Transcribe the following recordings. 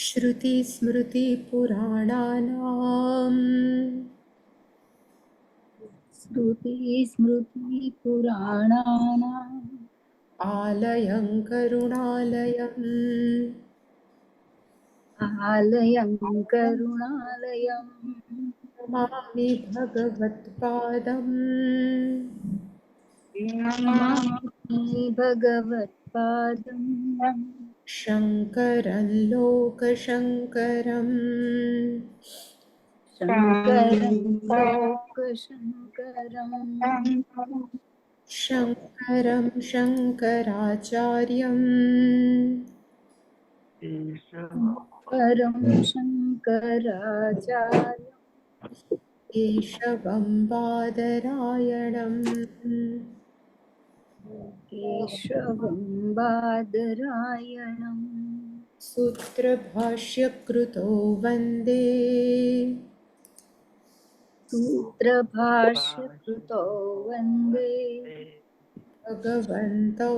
श्रुतिस्मृतिपुराणानाम् श्रुतिस्मृतिपुराणानाम् आलयं करुणालयम् आलयं करुणालयं नमामि भगवत्पादम् नमामि भगवत्पादं शङ्करं लोकशङ्करम् शङ्करं लोकशङ्करं शङ्करं शङ्कराचार्यम् शङ्करं शङ्कराचार्यं केशवं बादरायणम् केशवं बादरायणम् सूत्रभाष्यकृतो वन्दे सूत्रभाष्यकृतो वन्दे भगवन्तौ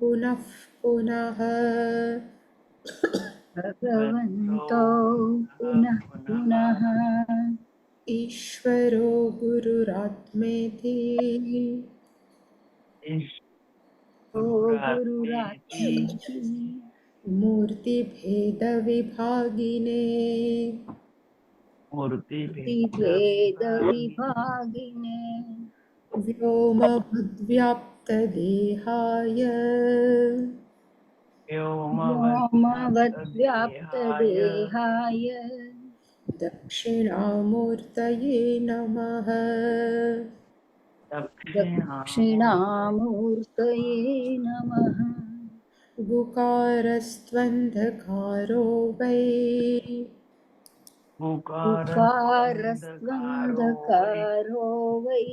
पुनः पुनः भगवन्तो पुनः पुनः ईश्वरो गुरुरात्मेति ओ गुरुरात्मेति मूर्तिभेदविभागिने मूर्तिभेदविभागिने व्योमवद्व्याप्तदेहाय व्योमवद्व्याप्तदेहाय दक्षिणामूर्तये नमः। दक्षिणामूर्तये नमः। गुकारस्त्वन्धकारो वै उकारस्त्वन्धकारो वै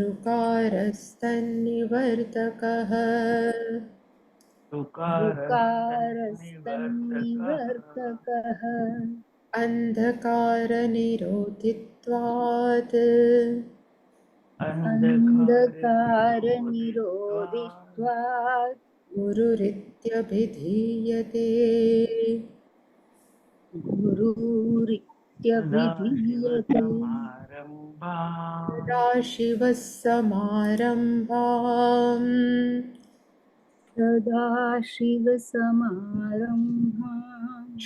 ऋकारस्तन्निवर्तकः ऋकारस्तन्निवर्तकः अन्धकारनिरोधित्वात् अन्धकारनिरोधित्वात् गुरुरित्यभिधीयते गुरुरित्यभिधीयते सदाशिवः समारम्भाम् सदाशिवसमारम्भाम्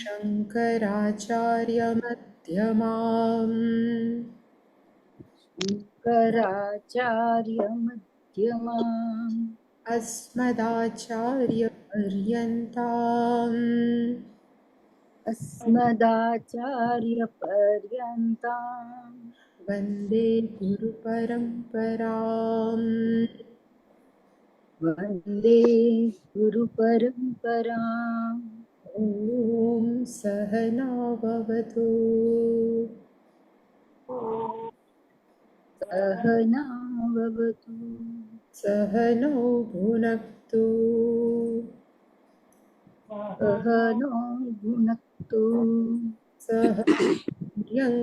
शङ्कराचार्यमध्यमाम् शङ्कराचार्यमध्यमाम् अस्मदाचार्यपर्यन्ताम् अस्मदाचार्यपर्यन्ताम् वन्दे गुरुपरम्पराम् वन्दे गुरुपरम्पराम् ॐ सहनाववतु सहनाववतु सहनौ भुनक्तु सहनो भुनक्तु सह वीर्यङ्करवावहै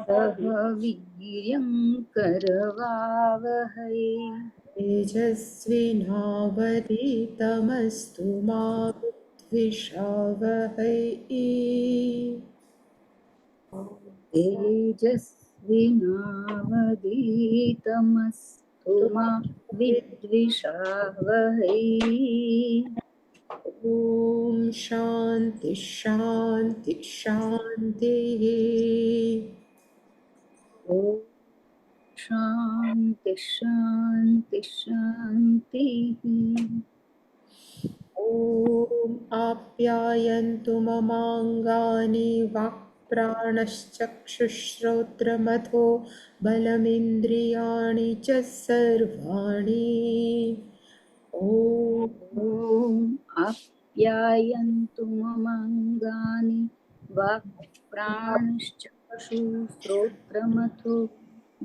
सह वीर्यं करवावहै तेजस्विनावधीतमस्तु मा विद्विषावहै तेजस्विनावधीतमस्तु मा विद्विषावहै ॐ शान्ति शान्ति शान्तिः ॐ शान्ति शान्ति शान्तिः ॐ आप्यायन्तु ममाङ्गानि वाक्प्राणश्चक्षुश्रोत्रमथो बलमिन्द्रियाणि च सर्वाणि ॐ ॐ आप्यायन्तु ममाङ्गानि वाक्प्राणश्चक्षुश्रोत्रमथो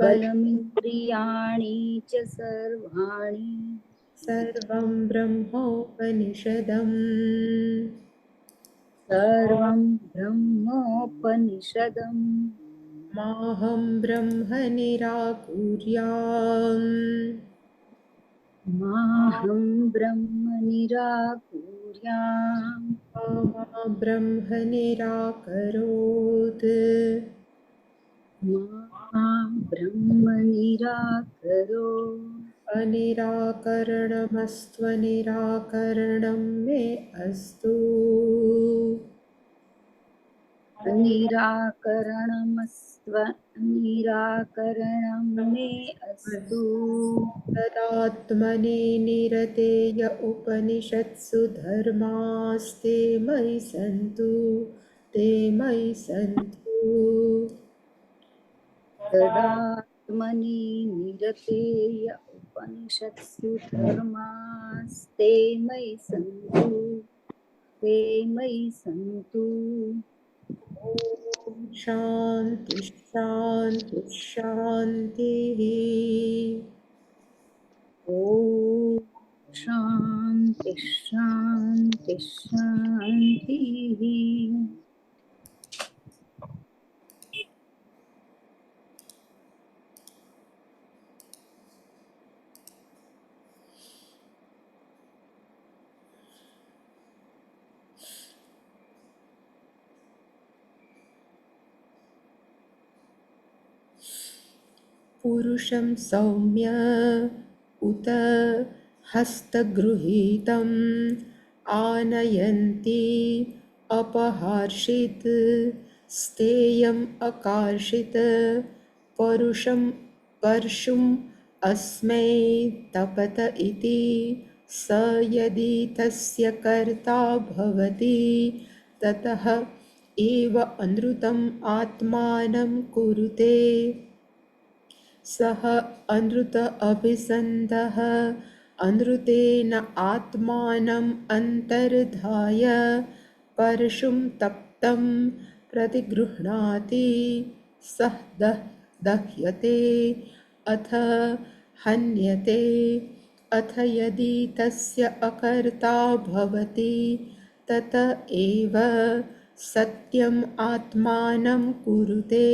बलमिन्द्रियाणि च सर्वाणि सर्वं ब्रह्मोपनिषदम् सर्वं ब्रह्मोपनिषदम् माहं ब्रह्म निराकुर्याम् माहं ब्रह्म निराकुर्याम् मा ब्रह्म निराकरोत् मा ब्रह्म निराकरोत् अनिराकरणमस्त्वनिराकरणं मे अस्तु निराकरणं मे अस्तु तदात्मनि निरतेय उपनिषत्सु धर्मास्ते मयि सन्तु ते मयि सन्तु तदात्मनि निरतेय उपनिषत्सु धर्मास्ते मयि सन्तु ते मयि सन्तु ॐ शान्ति शान्ति शान्तिः ॐ शान्ति शान्ति शान्तिः पुरुषं सौम्य उत हस्तगृहीतम् आनयन्ति अपहार्षित् स्तेयम् अकार्षित् परुषं परशुम् अस्मै तपत इति स यदि तस्य कर्ता भवति ततः एव अनृतम् आत्मानं कुरुते सः अनृत अभिसन्धः अनृतेन आत्मानम् अन्तर्धाय परशुं तप्तं प्रतिगृह्णाति सः दह्यते अथ हन्यते अथ यदि तस्य अकर्ता भवति तत एव सत्यम् आत्मानं कुरुते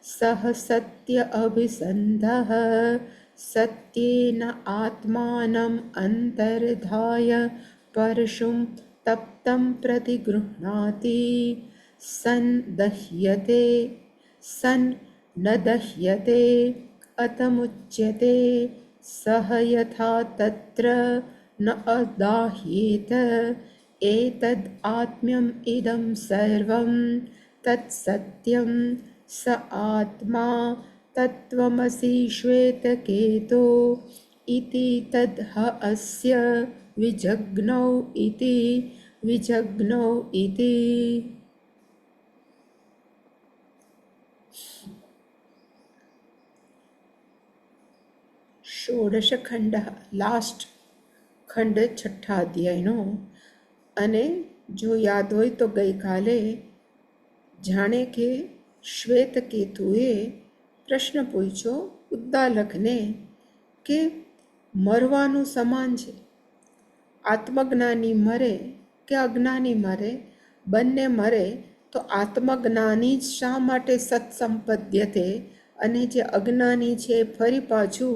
सः सत्य अभिसन्धः सत्येन आत्मानम् अन्तर्धाय परशुं तप्तं प्रतिगृह्णाति सन् दह्यते सन् न दह्यते अतमुच्यते सः यथा तत्र न अदाह्येत एतद् आत्म्यम् इदं सर्वं तत्सत्यं स आत्मा तत्त्वमसि श्वेतकेतो इति तद्ह अस्य विजग्नौ इति षोडशखण्डः लास्ट खंड छठा अध्यायનો અને જો યાદ હોય તો ગઈકાલે જાણે કે શ્વેતકેતુએ પ્રશ્ન પૂછ્યો ઉદ્દાલકને કે મરવાનું સમાન છે, આત્મજ્ઞાની મરે કે અજ્ઞાની મરે, બંને મરે તો આત્મજ્ઞાની જ શા માટે સત્સંપદ્યતે અને જે અજ્ઞાની છે ફરી પાછું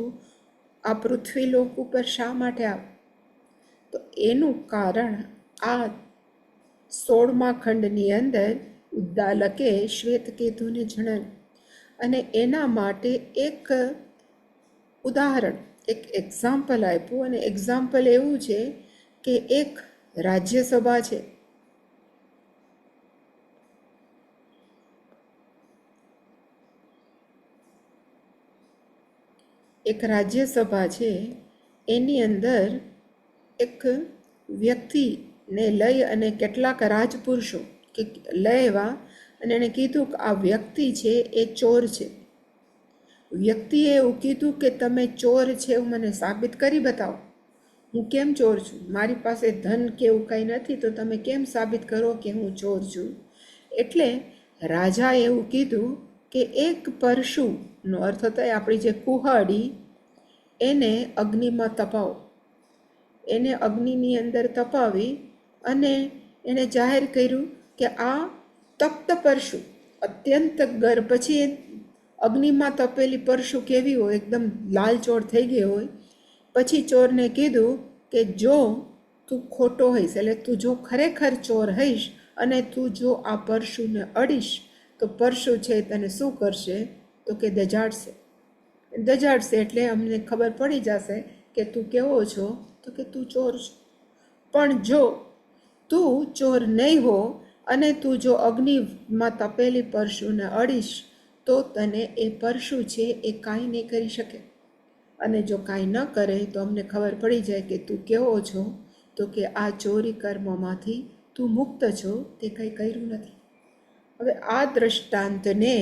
આ પૃથ્વીલોક ઉપર શા માટે આવે? તો એનું કારણ આ 16મા ખંડની અંદર ઉદ્દાલકે શ્વેતકેતુને જણાવ્યું અને એના માટે એક ઉદાહરણ, એક એક્ઝામ્પલ આપ્યું અને એક્ઝામ્પલ એવું છે કે એક રાજ્યસભા છે, એક રાજ્યસભા છે એની અંદર એક વ્યક્તિને લઈ અને કેટલાક રાજપુરુષો કે લેવા અને એણે કીધું કે આ વ્યક્તિ છે એ ચોર છે. વ્યક્તિએ એવું કીધું કે તમે ચોર છે એવું મને સાબિત કરી બતાવો, હું કેમ ચોર છું, મારી પાસે ધન કે એવું કંઈ નથી તો તમે કેમ સાબિત કરો કે હું ચોર છું? એટલે રાજાએ એવું કીધું કે એક પરશુનો અર્થ થાય આપણી જે કુહાડી એને અગ્નિમાં તપાવો. એને અગ્નિની અંદર તપાવી અને એણે જાહેર કર્યું કે આ તપ્ત પરશુ અત્યંત પછી અગ્નિમાં તપેલી પરશુ કેવી હોય, એકદમ લાલચોળ થઈ ગઈ હોય, પછી ચોરને કીધું કે જો તું ખોટો હોઈશ, એટલે તું જો ખરેખર ચોર હઈશ અને તું જો આ પરશુને અડીશ તો પરશુ છે તને શું કરશે? તો કે દજાડશે. દજાડશે એટલે અમને ખબર પડી જશે કે તું કેવો છો? તો કે તું ચોર છો. પણ જો તું ચોર નહીં હો અને તું જો અગ્નિમાં તપેલી પરશુને અડીશ તો તને એ પરશુ છે એ કાંઈ નહીં કરી શકે. અને જો કાંઈ ન કરે તો અમને ખબર પડી જાય કે તું કેવો છો? તો કે આ ચોરી કર્મમાંથી તું મુક્ત છો, તે કંઈ કર્યું નથી. હવે આ દ્રષ્ટાંતને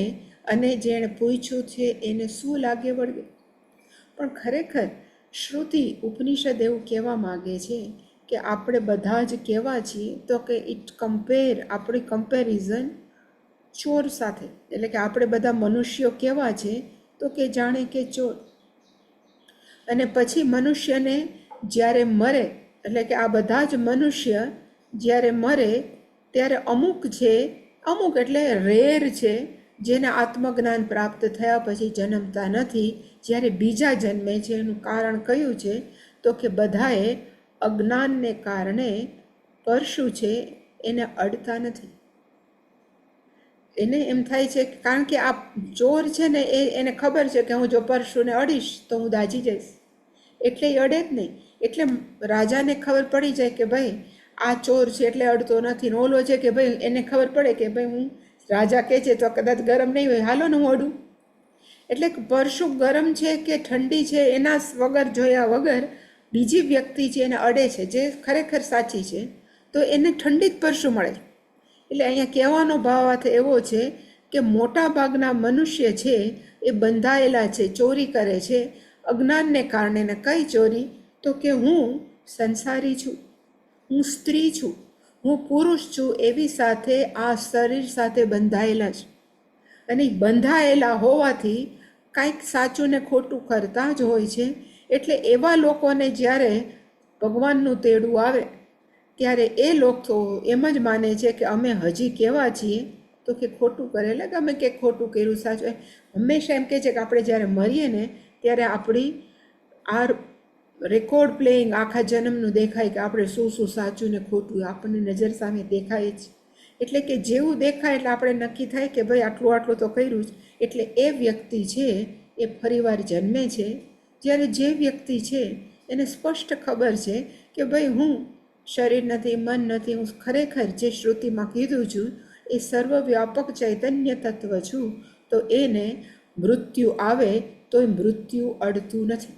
અને જેણે પૂછ્યું છે એને શું લાગે વળગે? પણ ખરેખર શ્રુતિ ઉપનિષદ એવું કહેવા માગે છે કે આપણે બધા જ કેવા છીએ? તો કે આપણી કમ્પેરિઝન ચોર સાથે, એટલે કે આપણે બધા મનુષ્યો કેવા છે? તો કે જાણે કે ચોર. અને પછી મનુષ્યને જ્યારે મરે, એટલે કે આ બધા જ મનુષ્ય જ્યારે મરે ત્યારે અમુક છે, અમુક એટલે રેર છે, જેને આત્મજ્ઞાન પ્રાપ્ત થયા પછી જન્મતા નથી, જ્યારે બીજા જન્મે છે. એનું કારણ કયું છે? તો કે બધાએ અજ્ઞાનને કારણે પરશુ છે એને અડતા નથી. એને એમ થાય છે કારણ કે આ ચોર છે ને એને ખબર છે કે હું જો પરશુને અડીશ તો હું દાજી જઈશ, એટલે એ અડે જ નહીં. એટલે રાજાને ખબર પડી જાય કે ભાઈ આ ચોર છે એટલે અડતો નથી. ને ઓલો છે કે ભાઈ એને ખબર પડે કે ભાઈ હું રાજા કહે છે તો કદાચ ગરમ નહીં હોય, હાલો ને હું અડું. એટલે પરશુ ગરમ છે કે ઠંડી છે એના વગર જોયા વગર બીજી વ્યક્તિ છે એને અડે છે જે ખરેખર સાચી છે તો એને ઠંડી જ પરશુ મળે. એટલે અહીંયા કહેવાનો ભાવાર્થ એવો છે કે મોટા ભાગના મનુષ્ય છે એ બંધાયેલા છે, ચોરી કરે છે અજ્ઞાનને કારણે. ને કઈ ચોરી? તો કે હું સંસારી છું, હું સ્ત્રી છું, હું પુરુષ છું, એવી સાથે આ શરીર સાથે બંધાયેલા છે. અને બંધાયેલા હોવાથી કાંઈક સાચું ને ખોટું કરતા જ હોય છે. એટલે એવા લોકોને જ્યારે ભગવાનનું તેડું આવે ત્યારે એ લોકો એમ જ માને છે કે અમે હજી કેવા છીએ? તો કે ખોટું કરે. એટલે કે અમે કે ખોટું કર્યું સાચું. હંમેશા એમ કહે છે કે આપણે જ્યારે મરીએ ને ત્યારે આપણી આ રેકોર્ડ પ્લેઇંગ આખા જન્મનું દેખાય કે આપણે શું શું સાચું ને ખોટું આપણને નજર સામે દેખાય જ. એટલે કે જેવું દેખાય એટલે આપણે નક્કી થાય કે ભાઈ આટલું આટલું તો કર્યું જ. એટલે એ વ્યક્તિ છે એ ફરીવાર જન્મે છે. જ્યારે જે વ્યક્તિ છે એને સ્પષ્ટ ખબર છે કે ભાઈ હું શરીર નથી, મન નથી, હું ખરેખર જે શ્રુતિમાં કીધું છું એ સર્વવ્યાપક ચૈતન્ય તત્વ છું, તો એને મૃત્યુ આવે તો એ મૃત્યુ અડતું નથી.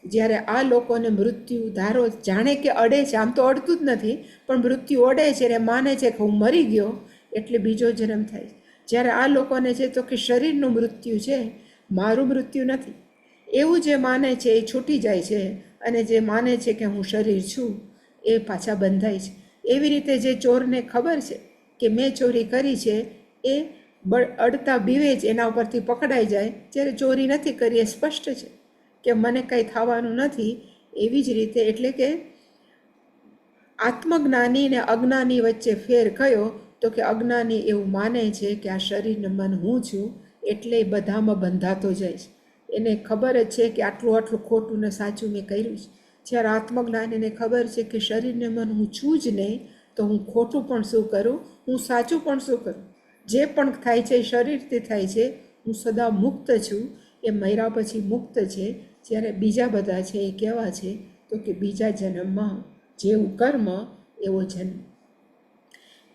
જ્યારે આ લોકોને મૃત્યુ ધારો જાણે કે અડે છે, આમ તો અડતું જ નથી પણ મૃત્યુ અડે છે અને માને છે કે હું મરી ગયો એટલે બીજો જન્મ થાય. જ્યારે આ લોકોને છે તો કે શરીરનું મૃત્યુ છે, મારું મૃત્યુ નથી, એવું જે માને છે એ છૂટી જાય છે. અને જે માને છે કે હું શરીર છું એ પાછા બંધાય છે. એવી રીતે જે ચોરને ખબર છે કે મેં ચોરી કરી છે એ અડતા બીવે જ એના ઉપરથી પકડાઈ જાય. જ્યારે ચોરી નથી કરી એ સ્પષ્ટ છે કે મને કંઈ થવાનું નથી. એવી જ રીતે એટલે કે આત્મજ્ઞાની ને અજ્ઞાની વચ્ચે ફેર કયો? તો કે અજ્ઞાની એવું માને છે કે આ શરીરને મન હું છું એટલે બધામાં બંધાતો જાય છે. એને ખબર જ છે કે આટલું આટલું ખોટું ને સાચું મેં કર્યું છે. જ્યારે આત્મજ્ઞાનીને ખબર છે કે શરીરને મન હું છું જ નહીં, તો હું ખોટું પણ શું કરું, હું સાચું પણ શું કરું. જે પણ થાય છે એ શરીરથી થાય છે, હું સદા મુક્ત છું. એ મર્યા પછી મુક્ત છે. જ્યારે બીજા બધા છે એ કેવા છે? તો કે બીજા જન્મમાં જેવું કર્મ એવો જન્મ.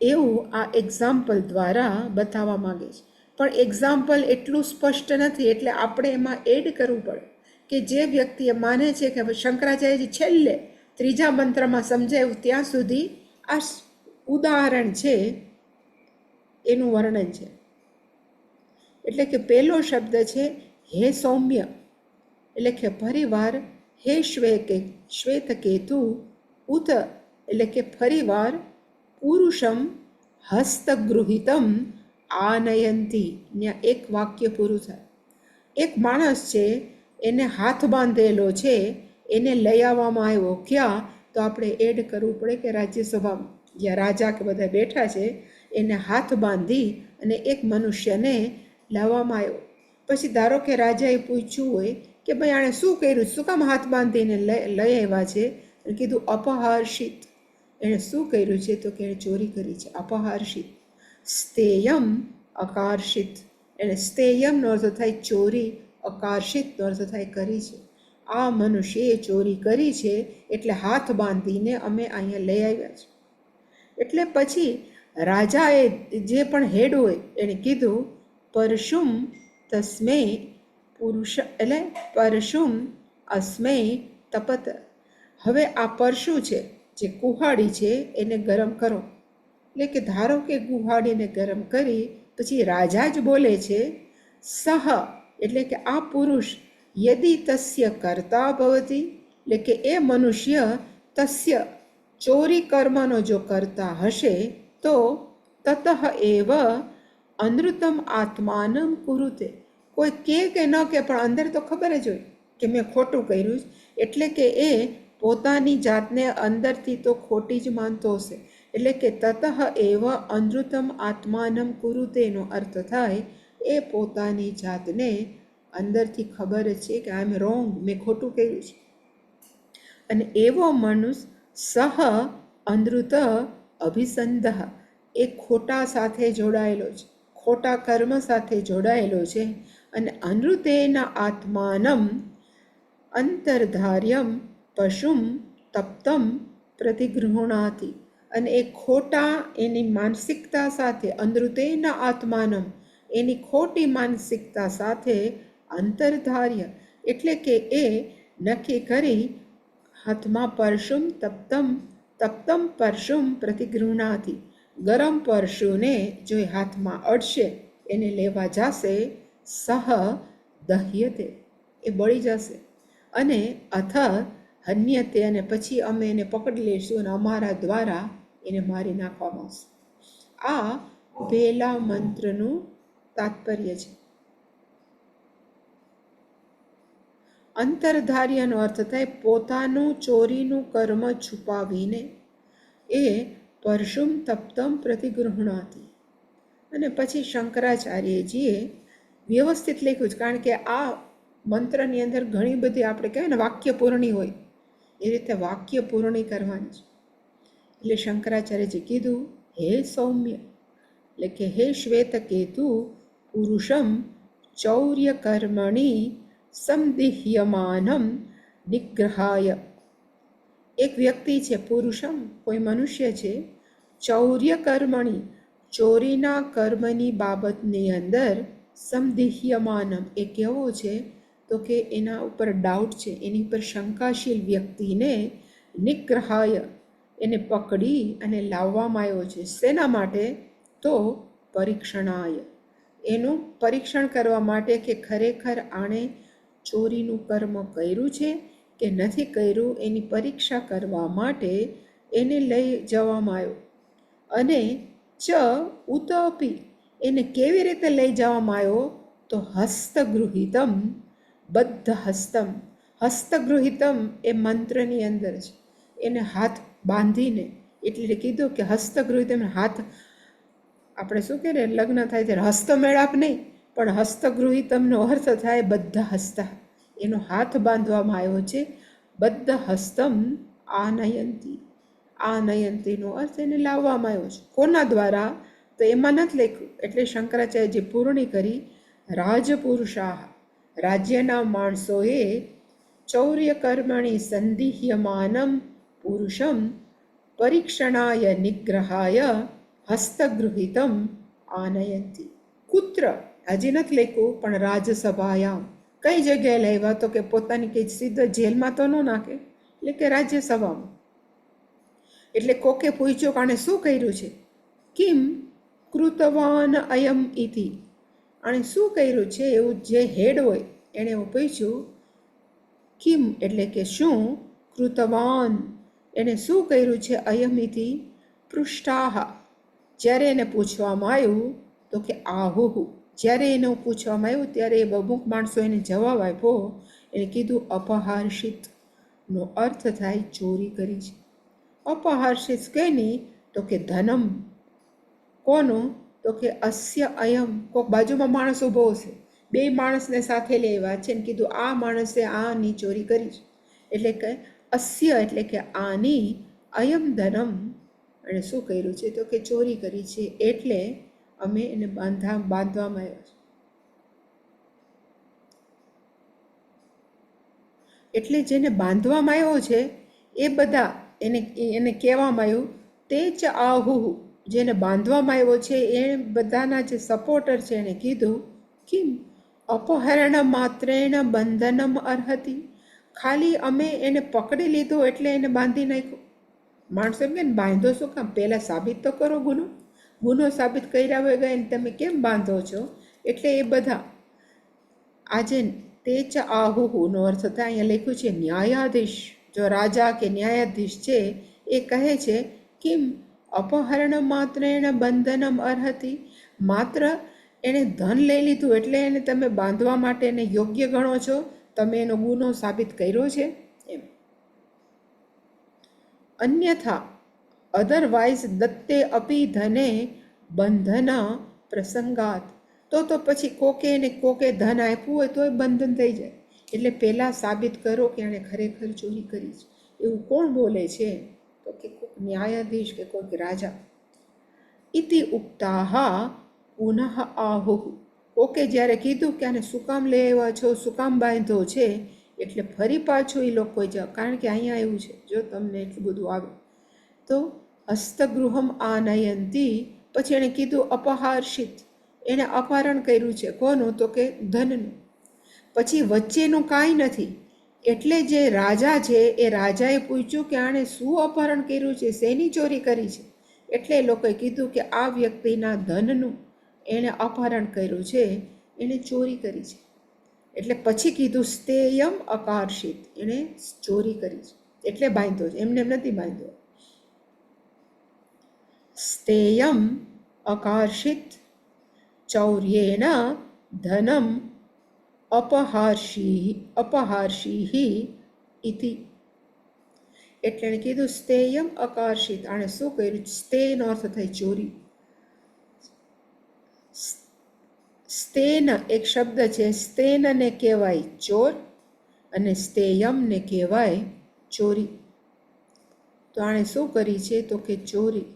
એવું આ એક્ઝામ્પલ દ્વારા બતાવવા માગે છે. પણ એક્ઝામ્પલ એટલું સ્પષ્ટ નથી એટલે આપણે એમાં એડ કરવું પડે કે જે વ્યક્તિ માને છે કે શંકરાચાર્યજી છેલ્લે ત્રીજા મંત્રમાં સમજાયું ત્યાં સુધી આ ઉદાહરણ છે એનું વર્ણન છે. એટલે કે પહેલો શબ્દ છે હે સૌમ્ય, એટલે કે ફરીવાર હે શ્વેતકેતુ ઉત, એટલે કે ફરીવાર પુરુષમ હસ્તગૃહિતમ આનયંતી. ત્યાં એક વાક્ય પૂરું થાય. એક માણસ છે એને હાથ બાંધેલો છે, એને લઈ આવવામાં આવ્યો. ક્યાં? તો આપણે એડ કરવું પડે કે રાજ્યસભામાં જ્યાં રાજા કે બધા બેઠા છે એને હાથ બાંધી અને એક મનુષ્યને લાવવામાં આવ્યો. પછી ધારો કે રાજાએ પૂછ્યું હોય કે ભાઈ આણે શું કર્યું, શું કામ હાથ બાંધીને લઈ આવ્યા છે. અને કીધું અપહર્ષિત, એણે શું કર્યું છે તો કે એણે ચોરી કરી છે. અપહર્ષિત. સ્તેયમ અકાર્ષિત, એણે સ્તેયમનો અર્થ થાય ચોરી, અકાર્ષિતનો અર્થ થાય કરી છે. આ મનુષ્યએ ચોરી કરી છે એટલે હાથ બાંધીને અમે અહીંયા લઈ આવ્યા છે. એટલે પછી રાજાએ જે પણ હેડ હોય એણે કીધું પરશુમ તસ્મે પુરુષ, એટલે પરશુમ અસ્મે તપત. હવે આ પરશુ છે જે કુહાડી છે એને ગરમ કરો. એટલે કે ધારો કે કુહાડીને ગરમ કરી પછી રાજા જ બોલે છે સહ, એટલે કે આ પુરુષ યદિ તસ્ય કર્તા ભવતી, એટલે કે એ મનુષ્ય તસ્ય ચોરી કર્મનો જો કરતા હશે તો તતઃ એવ અનૃતમ આત્માનમ કુરુતે. કોઈ કે ન કે પણ અંદર તો ખબર જ હોય કે મેં ખોટું કર્યું છે, એટલે કે એ પોતાની જાતને અંદરથી તો ખોટી જ માનતો હશે. એટલે કે તતઃ એવ અનૃતમ આત્માનમ કુરુતેનો અર્થ થાય એ પોતાની જાતને અંદરથી ખબર જ છે કે આઈ એમ રોંગ, મેં ખોટું કર્યું છે. અને એવો મનુષ્ય સહ અનૃત અભિસંધ, એ ખોટા સાથે જોડાયેલો છે, ખોટા કર્મ સાથે જોડાયેલો છે. અને અનૃતેના આત્માનમ અંતર્ધાર્યમ પશુમ તપ્તમ પ્રતિગૃહણાતિ, અને એ ખોટા એની માનસિકતા સાથે, અનૃતેના આત્માનમ એની ખોટી માનસિકતા સાથે અંતર્ધાર્ય, એટલે કે એ નક્કી કરી હાથમાં પરશુમ તપ્તમ, તપ્તમ પરશુમ પ્રતિગૃહણાતિ, ગરમ પરશુને જો એ હાથમાં અડશે, એને લેવા જશે, સહ દહ્યતે, એ બળી જશે. અને અથ હન્યતે, અને પછી અમે એને પકડી લઈશું અને અમારા દ્વારા એને મારી નાખવામાં આવશે. આ પહેલા મંત્રનું તાત્પર્ય છે. અંતર્ધાર્યનો અર્થ થાય પોતાનું ચોરીનું કર્મ છુપાવીને એ પરશુમ તપ્તમ પ્રતિગૃહણાતિ. અને પછી શંકરાચાર્યજીએ વ્યવસ્થિત લખ્યું છે, કારણ કે આ મંત્રની અંદર ઘણી બધી આપણે કહેવાય ને વાક્ય પૂરણી હોય, એ રીતે વાક્ય પૂરણી કરવાની છે. એટલે શંકરાચાર્યજી કીધું હે સૌમ્ય, એટલે કે હે શ્વેતકેતુ, પુરુષમ ચૌર્ય કર્મણી સંદિહ્યમાનમ નિગ્રહાય. એક વ્યક્તિ છે, પુરુષમ કોઈ મનુષ્ય છે, ચૌર્ય કર્મણી ચોરીના કર્મની બાબતની અંદર, સંદિહ્યમાનમ એ કેવો છે તો કે એના ઉપર ડાઉટ છે, એની ઉપર શંકાશીલ વ્યક્તિને નિગ્રહાય એને પકડી અને લાવવામાં આવ્યો છે. શેના માટે તો પરીક્ષણાય, એનું પરીક્ષણ કરવા માટે કે ખરેખર આણે ચોરીનું કર્મ કર્યું છે કે નથી કર્યું, એની પરીક્ષા કરવા માટે એને લઈ જવામાં આવ્યો. અને ચ ઉતપી, એને કેવી રીતે લઈ જવામાં આવ્યો તો હસ્તગૃહિતમ, બદ્ધ હસ્તમ, હસ્તગૃહિતમ એ મંત્રની અંદર છે, એને હાથ બાંધીને, એટલે કીધું કે હસ્તગૃહિતમ, હાથ આપણે શું કહીએ લગ્ન થાય ત્યારે હસ્તમેળાપ નહીં, પણ હસ્તગૃહિતમનો અર્થ થાય બદ્ધ હસ્ત, એનો હાથ બાંધવામાં આવ્યો છે. બદ્ધ હસ્તમ આનયંતી, આનયંતીનો અર્થ એને લાવવામાં આવ્યો છે. કોના દ્વારા તો એમાં નથી લખ્યું, એટલે શંકરાચાર્યજી પૂર્ણી કરી રાજપુરુષાહ, રાજ્યના માણસોએ ચૌર્ય કર્મણી સંદિહ્યમાનમ પુરુષમ પરીક્ષણાય નિગ્રહાય હસ્તગૃહિતમ આનયંતી. કુત્ર હજી નથી લખ્યું, પણ રાજસભાયામ, કઈ જગ્યાએ લાવ્યા તો કે પોતાની કઈ સીધા જેલમાં તો ન નાખે, એટલે કે રાજ્યસભામાં. એટલે કોકે પૂછ્યું કે આણે શું કર્યું છે, કિમ કૃતવાન અયમ ઇતિ, આણે શું કર્યું છે, એવું જે હેડ હોય એણે એવું પૂછ્યું. કિમ એટલે કે શું, કૃતવાન એને શું કર્યું છે, અયમ ઇતિ પૃષ્ઠાહ, જ્યારે એને પૂછવામાં આવ્યું તો કે આહુહુ, જ્યારે એને પૂછવામાં આવ્યું ત્યારે એ અમુક માણસો એને જવાબ આપ્યો, એને કીધું અપહર્ષિતનો અર્થ થાય ચોરી કરી છે. અપહર્ષિત કેની તો કે ધનમ, કોનું તો કે અસ્ય અયમ, કોઈક બાજુમાં માણસ ઊભો હશે બે માણસને સાથે લેવા છે ને કીધું આ માણસે આની ચોરી કરી છે, એટલે કે અસ્ય એટલે કે આની અયમ ધનમ, અને શું કર્યું છે તો કે ચોરી કરી છે, એટલે અમે એને બાંધવામાં આવ્યો છે. એટલે જેને બાંધવામાં આવ્યો છે એ બધા એને કહેવામાં આવ્યું તે જ આહુ, જેને બાંધવામાં આવ્યો છે એ બધાના જે સપોર્ટર છે એને કીધું કિમ અપહરણ માત્રેણ બંધનમ અર્હતિ, ખાલી અમે એને પકડી લીધો એટલે એને બાંધી નાખ્યો. માણસો એમ કે બાંધો શું કામ, પહેલાં સાબિત તો કરો ગુનો સાબિત કર્યા વગર એને તમે કેમ બાંધો છો. એટલે એ બધા આજે તે જ આહુનો અર્થ થાય અહીંયા લખ્યું છે ન્યાયાધીશ, જો રાજા કે ન્યાયાધીશ છે એ કહે છે કિમ અપહરણ માત્રેણ બંધનમ અર્હતિ, માત્ર એણે ધન લઈ લીધું એટલે એને તમે બાંધવા માટે એને યોગ્ય ગણો છો, તમે એનો ગુનો સાબિત કર્યો છે એમ. અન્યથા અધરવાઇઝ દત્તે અપી ધને બંધન પ્રસંગાત, તો પછી કોકે ધન આપ્યું હોય તોય બંધન થઈ જાય. એટલે પહેલાં સાબિત કરો કે એણે ખરેખર ચોરી કરી છે. એવું કોણ બોલે છે તો કે કોઈક ન્યાયાધીશ કે કોઈક રાજા. ઇતિ ઉક્તાહા પુનઃ આહુ, કોકે જ્યારે કીધું કે આને શું કામ લઈ આવ્યા છો, શું કામ બાંધો છે, એટલે ફરી પાછું એ લોકો કારણ કે અહીંયા એવું છે જો તમને એટલું બધું આવે તો હસ્તગૃહમ આનયંતી, પછી એણે કીધું અપહાર્ષિત, એણે અપહરણ કર્યું છે કોનું તો કે ધનનું, પછી વચ્ચેનું કાંઈ નથી. એટલે જે રાજા છે એ રાજાએ પૂછ્યું કે આણે શું અપહરણ કર્યું છે, શેની ચોરી કરી છે, એટલે એ લોકોએ કીધું કે આ વ્યક્તિના ધનનું એણે અપહરણ કર્યું છે, એણે ચોરી કરી છે. એટલે પછી કીધું સ્તેયમ અકાર્ષિત, એણે ચોરી કરી છે એટલે બાંધ્યો છે, એમને એમ નથી બાંધ્યો. સ્તેયમ અકાર્ષિત ચૌર્યેણ ધનમ અપહાર્ષિ ઇતિ, એટલે એણે કીધું સ્તેયમ અકાર્ષિત, આણે શું કર્યું, સ્તેનો અર્થ થાય ચોરી. સ્તેન એક શબ્દ છે, સ્તેનને કહેવાય ચોર અને સ્તેયમને કહેવાય ચોરી. તો આણે શું કરી છે તો કે ચોરી.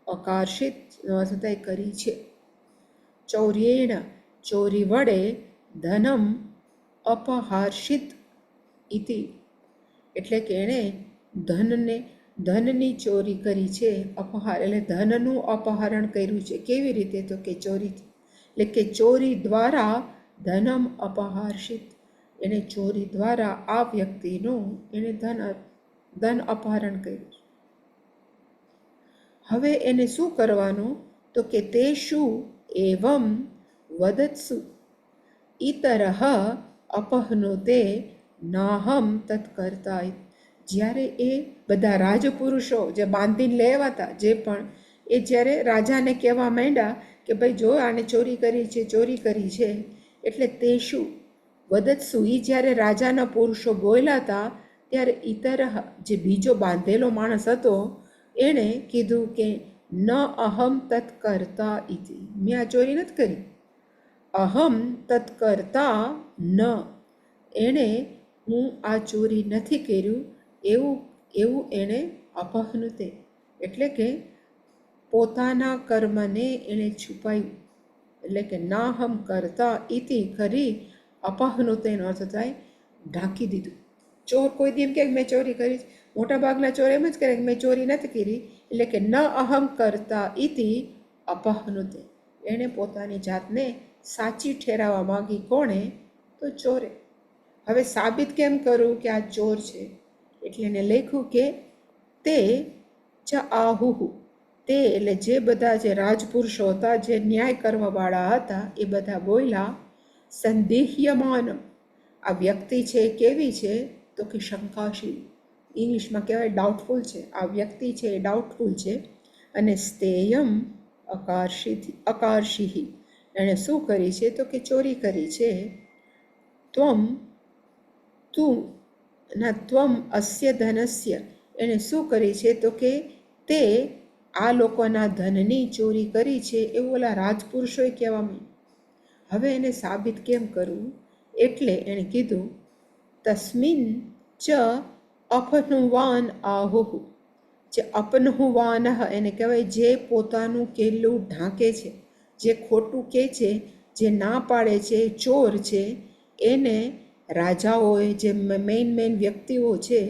અકાર્ષિત નો અર્થ થાય કરી છે. ચૌર્યેણ ચોરી વડે, ધનમ અપહાર્ષિત ઇતિ એટલે કે એણે ધનની ચોરી કરી છે. એટલે ધનનું અપહરણ કર્યું છે. કેવી રીતે તો કે ચોરીથી, એટલે કે ચોરી દ્વારા ધનમ અપહાર્ષિત, એને ચોરી દ્વારા આ વ્યક્તિનું એને ધન અપહરણ કર્યું. હવે એને શું કરવાનું તો કે તે શું એવમ વદત્સુ ઇતરહ અપહનુતે નાહમ તત્કર્તા, જ્યારે એ બધા રાજપુરુષો જે બાંધીને લેવા હતા જે પણ એ જ્યારે રાજાને કહેવા માંડ્યા કે ભાઈ જો આને ચોરી કરી છે, એટલે તે શું વદત્સુ, એ જ્યારે રાજાના પુરુષો બોલ્યા હતા ત્યારે ઇતરહ જે બીજો બાંધેલો માણસ હતો એણે કીધું કે ન અહમ તત્કર્તા ઇતિ, મેં આ ચોરી નથી કરી. અહમ તત્કર્તા ન, એણે હું આ ચોરી નથી કર્યું એવું એણે અપહનુતે એટલે કે પોતાના કર્મને એણે છુપાયું. એટલે કે નાહમ કરતા ઇતિ કરી, અપહનુતેનો અર્થ થાય ઢાંકી દીધું. ચોર કોઈ દી એમ કે મેં ચોરી કરી, મોટાભાગના ચોર એમ જ કરે કે મેં ચોરી નથી કરી. એટલે કે ન અહમ કરતા ઇતિ અપહનુતે, એણે પોતાની જાતને સાચી ઠેરાવવા માંગી. કોણે તો ચોરે. હવે સાબિત કેમ કરું કે આ ચોર છે, એટલે એને લખ્યું કે તે ચ આહુહુ, તે એટલે જે બધા જે રાજપુરુષો હતા જે ન્યાય કરવાવાળા હતા એ બધા બોલ્યા સંદેહ્યમાન, આ વ્યક્તિ છે કેવી છે તો કે શંકાશીલ, ઇંગ્લિશમાં કહેવાય ડાઉટફુલ છે. આ વ્યક્તિ છે એ ડાઉટફુલ છે. અને સ્તેયમ અકાર્ષિ, એણે શું કરી છે તો કે ચોરી કરી છે. ત્વમ અસ્ય ધનસ્ય, એણે શું કરી છે તો કે તે આ લોકોના ધનની ચોરી કરી છે એવું ઓલા રાજપુરુષોએ કહેવા માંડ્યા. હવે એને સાબિત કેમ કરવું? એટલે એણે કીધું તસ્મિન ચ અપનુવાન આહુહુ. જે અપનહુવાન એને કહેવાય જે પોતાનું કેલું ઢાંકે છે, જે ખોટું કહે છે, જે ના પાડે છે, ચોર છે, એને રાજાઓએ જે મેઇન વ્યક્તિઓ છે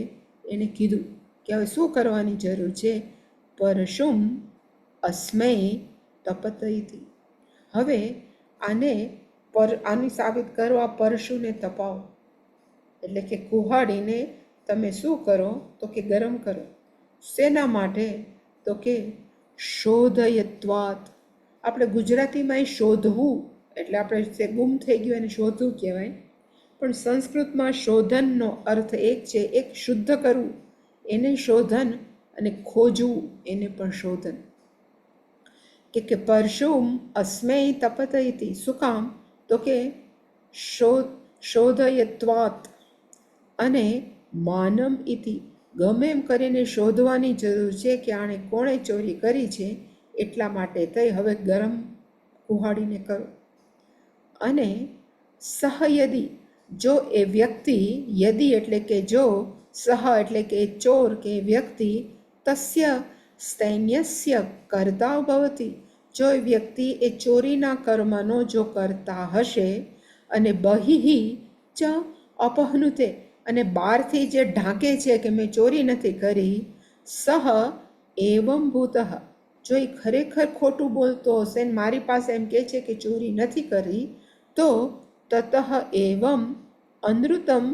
એને કીધું કે હવે શું કરવાની જરૂર છે? પરશુમ અસ્મય તપતયતી. હવે આની સાબિત કરવા પરશુને તપાવો. એટલે કે કુહાડીને તમે શું કરો? તો કે ગરમ કરો. શેના માટે? તો કે શોધયત્વાત. આપણે ગુજરાતીમાં શોધવું એટલે આપણે ગુમ થઈ ગયું એને શોધવું કહેવાય, પણ સંસ્કૃતમાં શોધનનો અર્થ એક છે, એક શુદ્ધ કરવું એને શોધન, અને ખોજવું એને પણ શોધન. કે પરશુમ અસ્મય તપતયતી. શું કામ? તો કે શોધયત્વાત, અને માનમ ઇતિ, ગમે એમ કરીને શોધવાની જરૂર છે કે આણે કોણે ચોરી કરી છે, એટલા માટે થઈ હવે ગરમ કુહાડીને કરો. અને સહયદી, જો એ વ્યક્તિ, યદી એટલે કે જો, સહ એટલે કે ચોર કે વ્યક્તિ, તસ્ય સૈન્યસ્ય કર્તા ભવતી, જો એ વ્યક્તિ એ ચોરીના કર્મનો જો કરતા હશે, અને બહિહિ ચ અપહનુતે, અને બહારથી જે ઢાંકે છે કે મેં ચોરી નથી કરી, સહ એવમ ભૂત, જો એ ખરેખર ખોટું બોલતો હશે ને મારી પાસે એમ કહે છે કે ચોરી નથી કરી, તો તતઃ એવમ અનૃતમ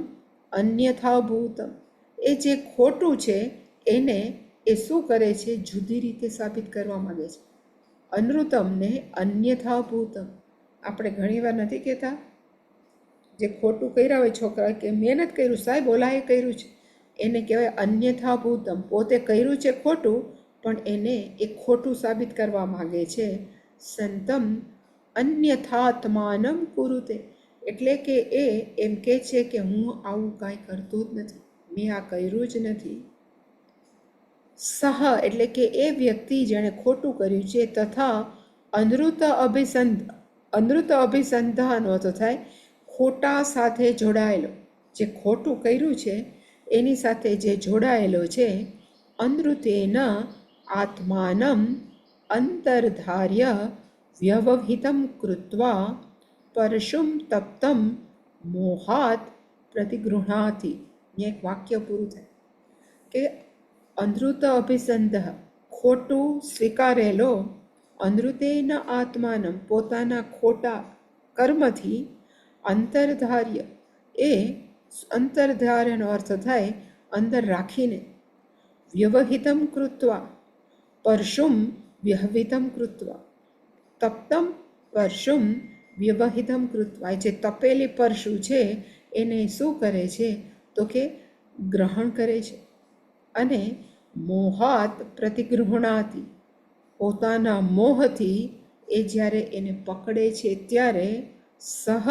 અન્યથા ભૂતમ, એ જે ખોટું છે એને એ શું કરે છે? જુદી રીતે સાબિત કરવા માંગે છે. અનૃતમને અન્યથા ભૂતમ. આપણે ઘણીવાર નથી કહેતા જે ખોટું કર્યા હોય છોકરા કે મહેનત કર્યું સાહેબ ઓલાએ કર્યું છે, એને કહેવાય અન્યથા ભૂતમ. પોતે કર્યું છે ખોટું, પણ એને એ ખોટું સાબિત કરવા માંગે છે. સંતમ અન્યથાત્માનમ કુરુતે, એટલે કે એ એમ કહે છે કે હું આવું કાંઈ કરતો જ નથી, મેં આ કર્યું જ નથી. સહ એટલે કે એ વ્યક્તિ જેણે ખોટું કર્યું છે, તથા અનૃત અભિસંધાનો તો થાય ખોટા સાથે જોડાયેલો, જે ખોટું કર્યું છે એની સાથે જે જોડાયેલો છે, અનૃતેન આત્માનમ અંતર્ધાર્ય વ્યવહિતમ કૃત્વા પરશુમ તપ્તમ મોહાત પ્રતિગૃહણાતિ. એક વાક્ય પૂરું થાય કે અનૃત અભિસંધ, ખોટું સ્વીકારેલો, અનૃતેન આત્માનમ, પોતાના ખોટા કર્મથી, અંતર્ધાર્ય, એ અંતર્ધાર્યનો અર્થ થાય અંદર રાખીને, વ્યવહિતમ કૃત્વા, પરશુમ વ્યવહિતમ કૃત્વા, તપ્તમ પરશુમ વ્યવહિતમ કૃત્વા, જે તપેલી પરશુ છે એને શું કરે છે? તો કે ગ્રહણ કરે છે. અને મોહાત પ્રતિગૃહણાતિ, પોતાના મોહથી એ જ્યારે એને પકડે છે ત્યારે સહ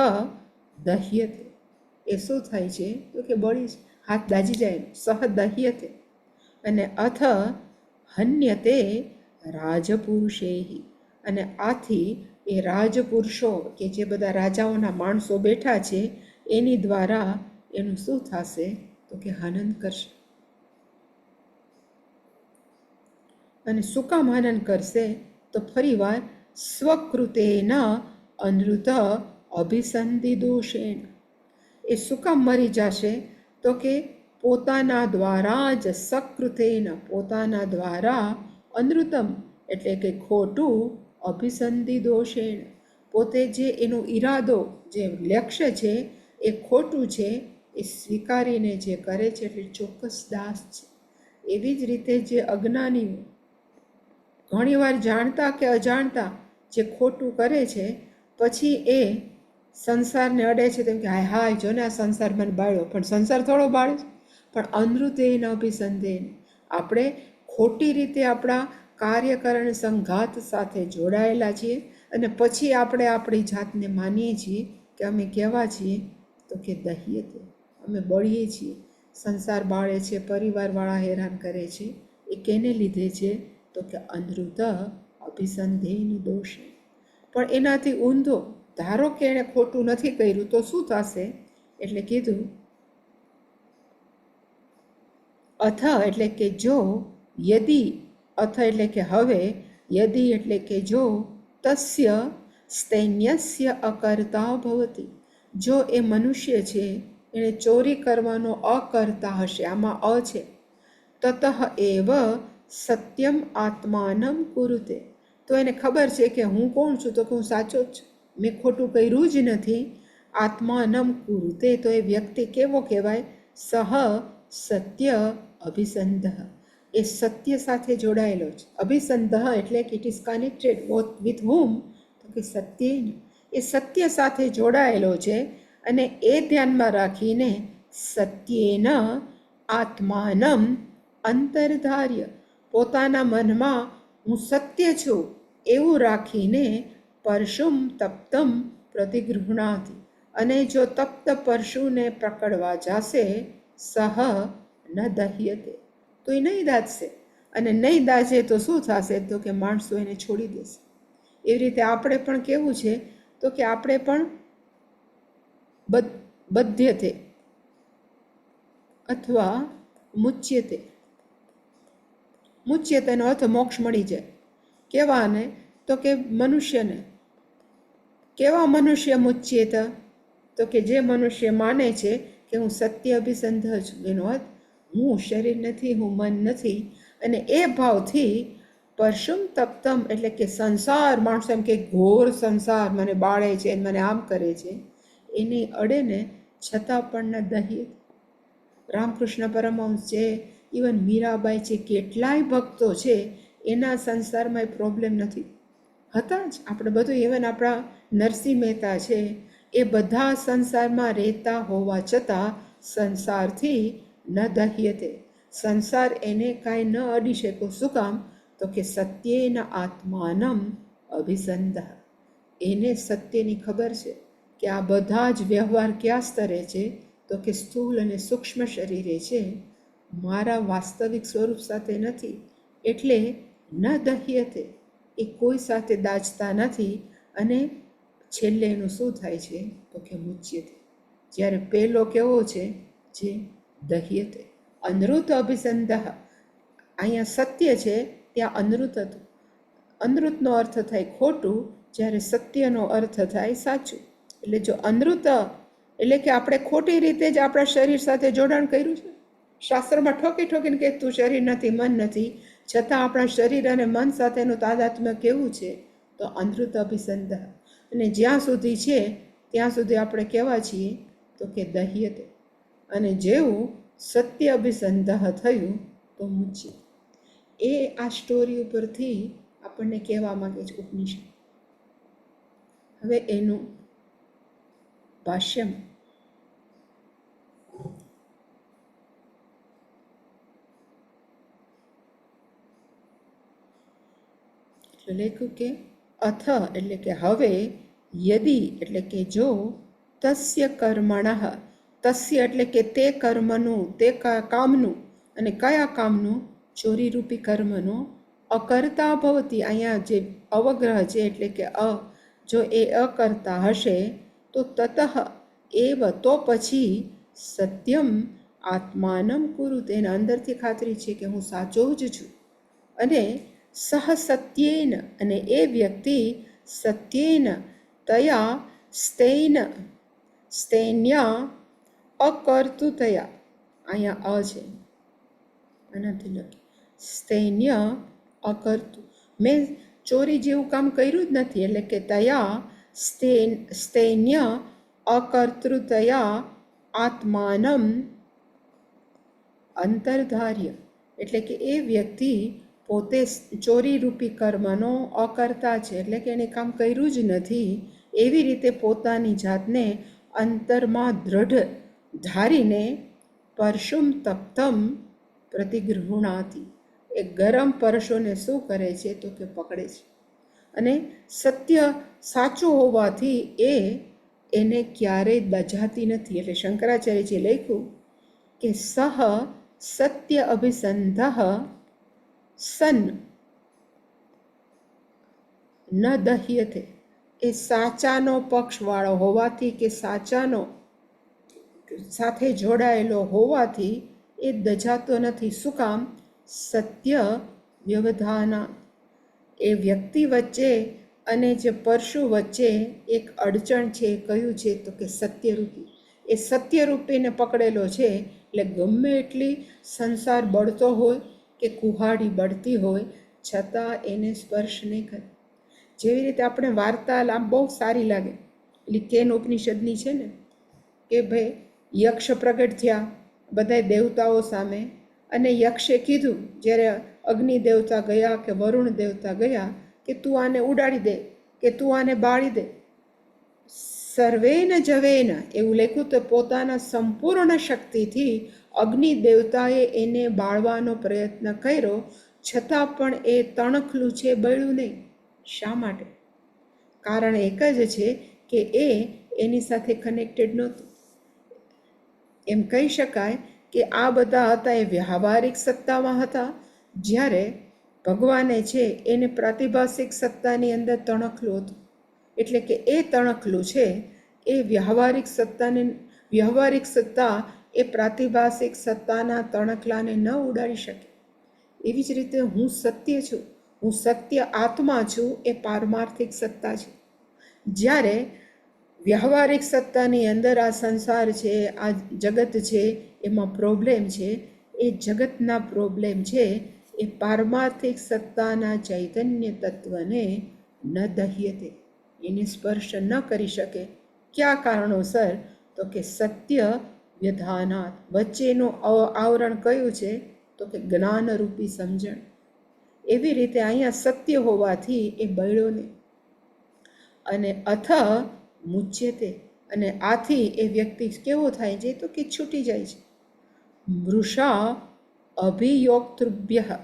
દહ્યતે, એ શું થાય છે? તો કે બળી હાથ દાજી જાય, સહ દહ્યતે. અને અથ હન્યતે રાજપુરુષેહી, અને આથી એ રાજપુરુષો કે જે બધા રાજાઓના માણસો બેઠા છે એની દ્વારા એનું શું થશે? તો કે હનન કરશે. અને શું કામ હનન કરશે? તો ફરીવાર સ્વકૃતેના અનૃત અભિસંધિ દોષેણ, એ શું કામ મરી જશે? તો કે પોતાના દ્વારા જ, સકૃતેના, પોતાના દ્વારા, અનૃતમ એટલે કે ખોટું, અભિસંધિ દોષેણ, પોતે જે એનો ઈરાદો, જે લક્ષ્ય છે એ ખોટું છે એ સ્વીકારીને જે કરે છે એટલે ચોક્કસ દાસ છે. એવી જ રીતે જે અજ્ઞાનીઓ ઘણીવાર જાણતા કે અજાણતા જે ખોટું કરે છે, પછી એ સંસારને અડે છે તેમ કે હાય હાય જો ને આ સંસાર મને બાળ્યો, પણ સંસાર થોડો બાળે છે. પણ અનૃતેન અભિસંધેન, આપણે ખોટી રીતે આપણા કાર્યકરણ સંઘાત સાથે જોડાયેલા છીએ, અને પછી આપણે આપણી જાતને માનીએ છીએ કે અમે કેવા છીએ? તો કે દહ્યતે, અમે બળીએ છીએ. સંસાર બાળે છે, પરિવારવાળા હેરાન કરે છે, એ કેને લીધે છે? તો કે અનૃત અભિસંધેન દોષ. પણ એનાથી ઊંધો ધારો કે એણે ખોટું નથી કર્યું તો શું થશે? એટલે કીધું અથ એટલે કે જો, યદિ અથ એટલે કે હવે, યદિ એટલે કે જો, તસ્ય સ્તૈન્યસ્ય અકર્તા ભવતી, જો એ મનુષ્ય છે એણે ચોરી કરવાનો અકર્તા હશે, આમાં અ છે, તતઃ એવ સત્યમ આત્માનમ કુરુતે, તો એને ખબર છે કે હું કોણ છું, તો કે હું સાચો જ છું, મેં ખોટું કર્યું જ નથી. આત્માનમ કુરુતે, તો એ વ્યક્તિ કેવો કહેવાય? સહ સત્ય અભિસંધ, એ સત્ય સાથે જોડાયેલો છે. અભિસંધ એટલે કે ઇટ ઇઝ કનેક્ટેડ વિથ હુમ, તો કે સત્યેન, એ સત્ય સાથે જોડાયેલો છે. અને એ ધ્યાનમાં રાખીને સત્યેન આત્માનમ અંતર્ધાર્ય, પોતાના મનમાં હું સત્ય છું એવું રાખીને પરશુમ તપ્તમ પ્રતિગૃહણાતિ, અને જો તપ્ત પરશુને પકડવા જશે, સહ ન દહ્યતે, તો એ નહીં દાજશે. અને નહીં દાજે તો શું થશે? તો કે માણસો એને છોડી દેશે. એવી રીતે આપણે પણ કેવું છે? તો કે આપણે પણ બધ્યતે અથવા મુચ્યતે, મુચ્યતેનો અર્થ મોક્ષ મળી જાય. કેવાને? તો કે મનુષ્યને. કેવા મનુષ્ય મુચ્યેત? તો કે જે મનુષ્ય માને છે કે હું સત્ય અભિસંધ છું, એનો અર્થ હું શરીર નથી, હું મન નથી, અને એ ભાવથી પરશુમ તપ્તમ એટલે કે સંસાર, માણસો એમ કે ઘોર સંસાર મને બાળે છે, મને આમ કરે છે, એને અડે ને છતાં પણ ન દહ્ય. રામકૃષ્ણ પરમહંસ છે, ઇવન મીરાબાઈ છે, કેટલાય ભક્તો છે, એના સંસારમાં પ્રોબ્લેમ નથી હતા જ. આપણે બધું, ઇવન આપણા નરસિંહ મહેતા છે, એ બધા સંસારમાં રહેતા હોવા છતાં સંસારથી ન દહ્યતે, સંસાર એને કાંઈ ન અડી શકો. શું કામ? તો કે સત્યેન આત્માનમ અભિસંધ, એને સત્યની ખબર છે કે આ બધા જ વ્યવહાર કયા સ્તરે છે? તો કે સ્થૂલ અને સૂક્ષ્મ શરીરે છે, મારા વાસ્તવિક સ્વરૂપ સાથે નથી. એટલે ન દહ્યતે, એ કોઈ સાથે દાજતા નથી. અને છેલ્લે એનું શું થાય છે? તો કે મુચ્યતે, જ્યારે પહેલો કેવો છે? જે દહ્યતે, અનૃત અભિસંધ, અહીંયા સત્ય છે, ત્યાં અનૃત હતું. અનૃતનો અર્થ થાય ખોટું, જ્યારે સત્યનો અર્થ થાય સાચું. એટલે જો અનૃત એટલે કે આપણે ખોટી રીતે જ આપણા શરીર સાથે જોડાણ કર્યું છે. શાસ્ત્રમાં ઠોકી ઠોકીને કે તું શરીર નથી, મન નથી, છતાં આપણા શરીર અને મન સાથેનું તાદાત્મ્ય કેવું છે? તો અનૃત અભિસંધ. અને જ્યાં સુધી છે ત્યાં સુધી આપણે કેવા છીએ? તો કે દહ્યતે. અને જેવું સત્ય અભિસંધ થયું તો મુચ્ય. એ આ સ્ટોરી ઉપરથી આપણને કહેવા માંગે છે ઉપનિષદ. હવે એનું ભાષ્યમ લખ્યું કે અથ એટલે કે હવે, યદિ એટલે કે જો, તસ્ય કર્મણઃ, તસ્ય એટલે કે તે કર્મનું, તે કામનું, અને કયા કામનું? ચોરી રૂપી કર્મનું અકર્તા ભવતી, અહીંયા જે અવગ્રહ છે એટલે કે જો એ અકર્તા હશે તો તતઃ એવ, તો પછી સત્યમ આત્માનમ કુરુ, તેના અંદરથી ખાતરી છે કે હું સાચો જ છું. અને સહ સત્યેન, અને એ વ્યક્તિ સત્યેન તયા સ્તૈન્યા અકર્તુતયા, અહીંયા અ છે, આનાથી લખી સ્તૈન્ય અકર્તુ, મેં ચોરી જેવું કામ કર્યું જ નથી. એટલે કે તયા સ્તૈન્ય અકર્તૃતયા આત્માનમ અંતર્ધાર્ય, એટલે કે એ વ્યક્તિ પોતે ચોરી રૂપી કર્મનો અકર્તા છે, એટલે કે એને કામ કર્યું જ નથી. એવી રીતે પોતાની જાતને અંતરમાં દ્રઢ ધારીને પરશુમ તપ્તમ પ્રતિગૃહણાતિ, એ ગરમ પરશોને શું કરે છે? તો કે પકડે છે. અને સત્ય સાચું હોવાથી એને ક્યારેય દજાતી નથી. એટલે શંકરાચાર્યજીએ લખ્યું કે સહ સત્ય અભિસંધ સન ન દહ્યતે, એ સાચાનો પક્ષવાળો હોવાથી કે સાચાનો સાથે જોડાયેલો હોવાથી એ દજાતો નથી. શું કામ? સત્ય વ્યવધાના. એ વ્યક્તિ વચ્ચે અને જે પરશુ વચ્ચે એક અડચણ છે. કયું છે? તો કે સત્યરૂપી. એ સત્યરૂપીને પકડેલો છે. એટલે ગમે એટલી સંસાર બળતો હોય કે કુહાડી બળતી હોય છતાં એને સ્પર્શ નહીં કરે. જેવી રીતે આપણે વાર્તા બહુ સારી લાગે, એટલે કેન ઉપનિષદની છે ને, કે ભાઈ યક્ષ પ્રગટ થયા બધા દેવતાઓ સામે, અને યક્ષે કીધું જ્યારે અગ્નિ દેવતા ગયા કે વરુણ દેવતા ગયા કે તું આને ઉડાડી દે, કે તું આને બાળી દે. સર્વેન જવેન એવું લખ્યું તો પોતાના સંપૂર્ણ શક્તિથી અગ્નિ દેવતાએ એને બાળવાનો પ્રયત્ન કર્યો, છતાં પણ એ તણખલું છે, બળ્યું નહીં. શા માટે? કારણ એક જ છે કે એ એની સાથે કનેક્ટેડ નહોતું. એમ કહી શકાય કે આ બધા હતા એ વ્યવહારિક સત્તામાં હતા, જ્યારે ભગવાને છે એને પ્રાતિભાસિક સત્તાની અંદર તણખલું હતું. એટલે કે એ તણખલું છે એ વ્યવહારિક સત્તા એ પ્રાતિભાસિક સત્તાના તણખલાને ન ઉડાડી શકે. એવી જ રીતે હું સત્ય છું, હું સત્ય આત્મા છું, એ પારમાર્થિક સત્તા છે. જ્યારે વ્યવહારિક સત્તાની અંદર આ સંસાર છે, આ જગત છે, એમાં પ્રોબ્લેમ છે. એ જગતના પ્રોબ્લેમ છે એ પારમાર્થિક સત્તાના ચૈતન્ય તત્વને ન દહ્યતે, એને સ્પર્શ ન કરી શકે. કયા કારણોસર? તો કે સત્ય વ્યધાનાત. વચ્ચેનું આવરણ કયું છે? તો કે જ્ઞાનરૂપી સમજણ. એવી રીતે અહીંયા સત્ય હોવાથી એ બળ્યો નહીં. અને અથ મુચ્યતે, અને આથી એ વ્યક્તિ કેવો થાય છે? તો કે છૂટી જાય છે. મૃષા અભિયોક્તૃભ્ય,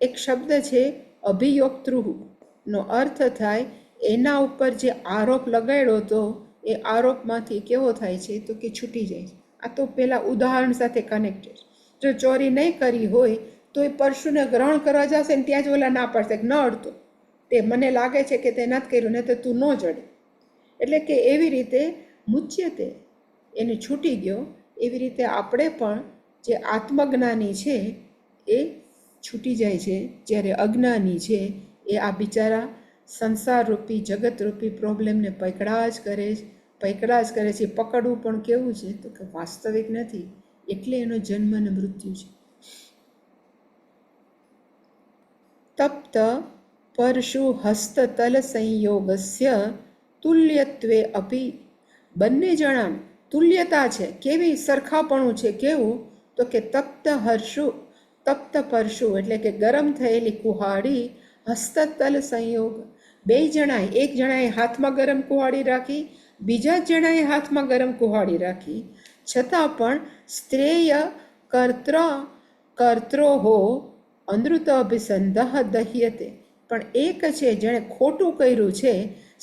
એક શબ્દ છે અભિયોક્તૃ, નો અર્થ થાય એના ઉપર જે આરોપ લગાડ્યો હતો એ આરોપમાંથી કેવો થાય છે? તો કે છૂટી જાય છે. આ તો પેલા ઉદાહરણ સાથે કનેક્ટેડ. જો ચોરી નહીં કરી હોય તો એ પરશુને ગ્રહણ કરવા જશે ને ત્યાં જ ઓલા ના પડશે કે ન અડતો, તે મને લાગે છે કે તે નથી કર્યું, ને તો તું ન જડે. એટલે કે એવી રીતે મુચ્યતે, એને છૂટી ગયો. એવી રીતે આપણે પણ જે આત્મજ્ઞાની છે એ છૂટી જાય છે, જ્યારે અજ્ઞાની છે એ આ બિચારા સંસારરૂપી જગતરૂપી પ્રોબ્લેમને પકડા જ કરે છે. પકડવું પણ કેવું છે? તો કે વાસ્તવિક નથી, એટલે એનો જન્મ અને મૃત્યુ છે. તપ્ત પરશુ હસ્તતલ સંયોગસ્ય તુલ્યત્વે અપી, બંને જણા તુલ્યતા છે. કેવી? સરખાપણું છે. કેવું? તો કે તપ્ત પરશુ એટલે કે ગરમ થયેલી કુહાડી, હસ્તતલ સંયોગ, બે જણાએ, એક જણાએ હાથમાં ગરમ કુહાડી રાખી, બીજા જણાએ હાથમાં ગરમ કુહાડી રાખી, છતાં પણ સ્ત્રેય કર્ત્રોહો અનૃત અભિસંધઃ દહ્યતે. પણ એક છે જેણે ખોટું કર્યું છે.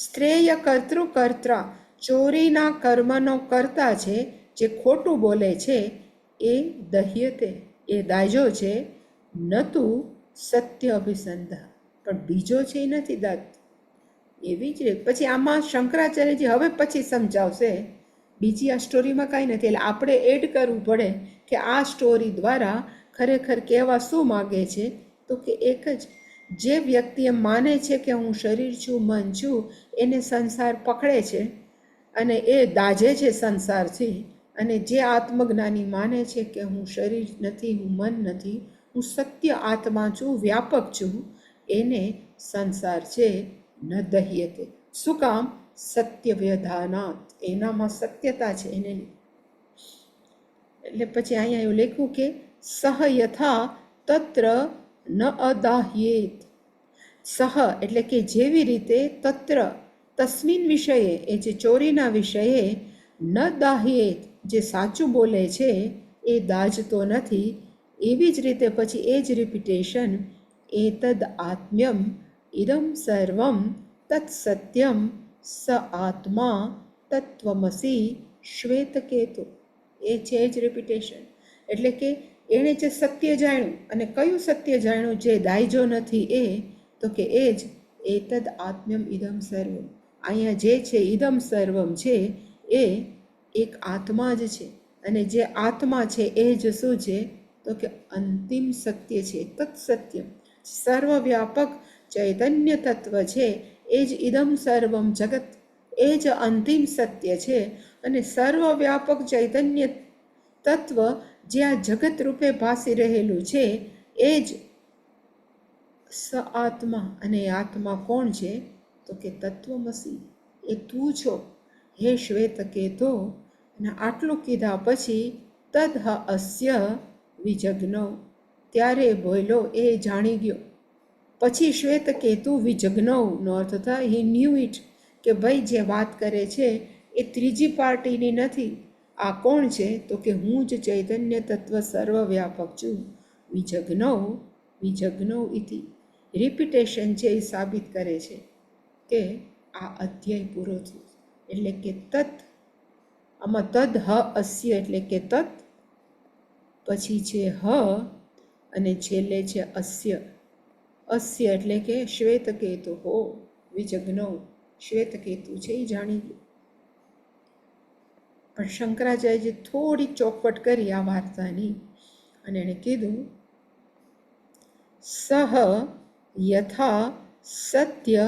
સ્ત્રેય કર્ત્રા, ચોરીના કર્મનો કર્તા છે, જે ખોટું બોલે છે એ દહ્યતે, એ દાજો છે. નતું સત્ય અભિસંધ, પણ બીજો છે એ નથી દાજ. એવી જ રીતે પછી આમાં શંકરાચાર્યજી હવે પછી સમજાવશે. બીજી આ સ્ટોરીમાં કાંઈ નથી, એટલે આપણે એડ કરવું પડે કે આ સ્ટોરી દ્વારા ખરેખર કહેવા શું માગે છે? તો કે એક જ, જે વ્યક્તિ એમ માને છે કે હું શરીર છું, મન છું, એને સંસાર પકડે છે અને એ દાજે છે સંસારથી. અને જે આત્મજ્ઞાની માને છે કે હું શરીર નથી, હું મન નથી, હું સત્ય આત્મા છું, વ્યાપક છું, એને સંસાર છે ન દહ્યતે. શું કામ? સત્ય વ્યધાનાત, એનામાં સત્યતા છે એને. એટલે પછી અહીંયા એવું લખ્યું કે સહ યથા તત્ર ન અદાહ્યેત. સહ એટલે કે જેવી રીતે, તત્ર તસ્મિન વિષયે, એ જે ચોરીના વિષયે, ન દાહ્યેત જે સાચું બોલે છે એ દાજતો નથી. એવી જ રીતે પછી એ જ રિપીટેશન, એતદ આત્મ્યમ ઇદમ સર્વમ તત્સત્યમ સ આત્મા તત્વમસી શ્વેતકેતુ. એ છે જ રિપીટેશન. એટલે કે એણે જે સત્ય જાણ્યું, અને કયું સત્ય જાણ્યું જે દાયજો નથી? એ તો કે એ જ એતદ આત્મ્યમ ઇદમ સર્વમ, અહીંયા જે છે ઇદમ સર્વમ છે એ એક આત્મા જ છે, અને જે આત્મા છે એ જ શું છે તો કે અંતિમ સત્ય છે, તત્સત્યમ. સર્વવ્યાપક ચૈતન્ય તત્વ છે એ જ ઇદમ સર્વમ જગત, એ જ અંતિમ સત્ય છે. અને સર્વવ્યાપક ચૈતન્ય તત્વ જે આ જગત રૂપે ભાસી રહેલું છે એ જ સ આત્મા. અને એ આત્મા કોણ છે તો કે તત્વમસી, એ તું છો હે શ્વેત કેતો. અને આટલું કીધા પછી તદ્ અસ્ય વિજ્ઞો, ત્યારે બોલ્યો એ જાણી ગયો. પછી શ્વેત કેતુ વિજ્ઞનો અર્થ થાય હી ન્યૂ ઇટ, કે ભાઈ જે વાત કરે છે એ ત્રીજી પાર્ટીની નથી. આ કોણ છે તો કે હું જ ચૈતન્ય તત્વ સર્વવ્યાપક છું. વિજ્ઞો ઇતિ, રિપીટેશન છે એ સાબિત કરે છે કે આ અધ્યાય પૂરો થયો. એટલે કે તત, આમાં તદ હ અસ્ય એટલે કે તત, પછી છે હ, અને છેલ્લે છે અસ્ય. અસ્ય એટલે કે શ્વેતકેતુ હો, વિજ્ઞો શ્વેતકેતુ છે એ જાણી ગયું. પણ શંકરાચાર્યજી થોડી ચોખવટ કરી આ વાર્તાની, અને એણે કીધું સહ યથા સત્ય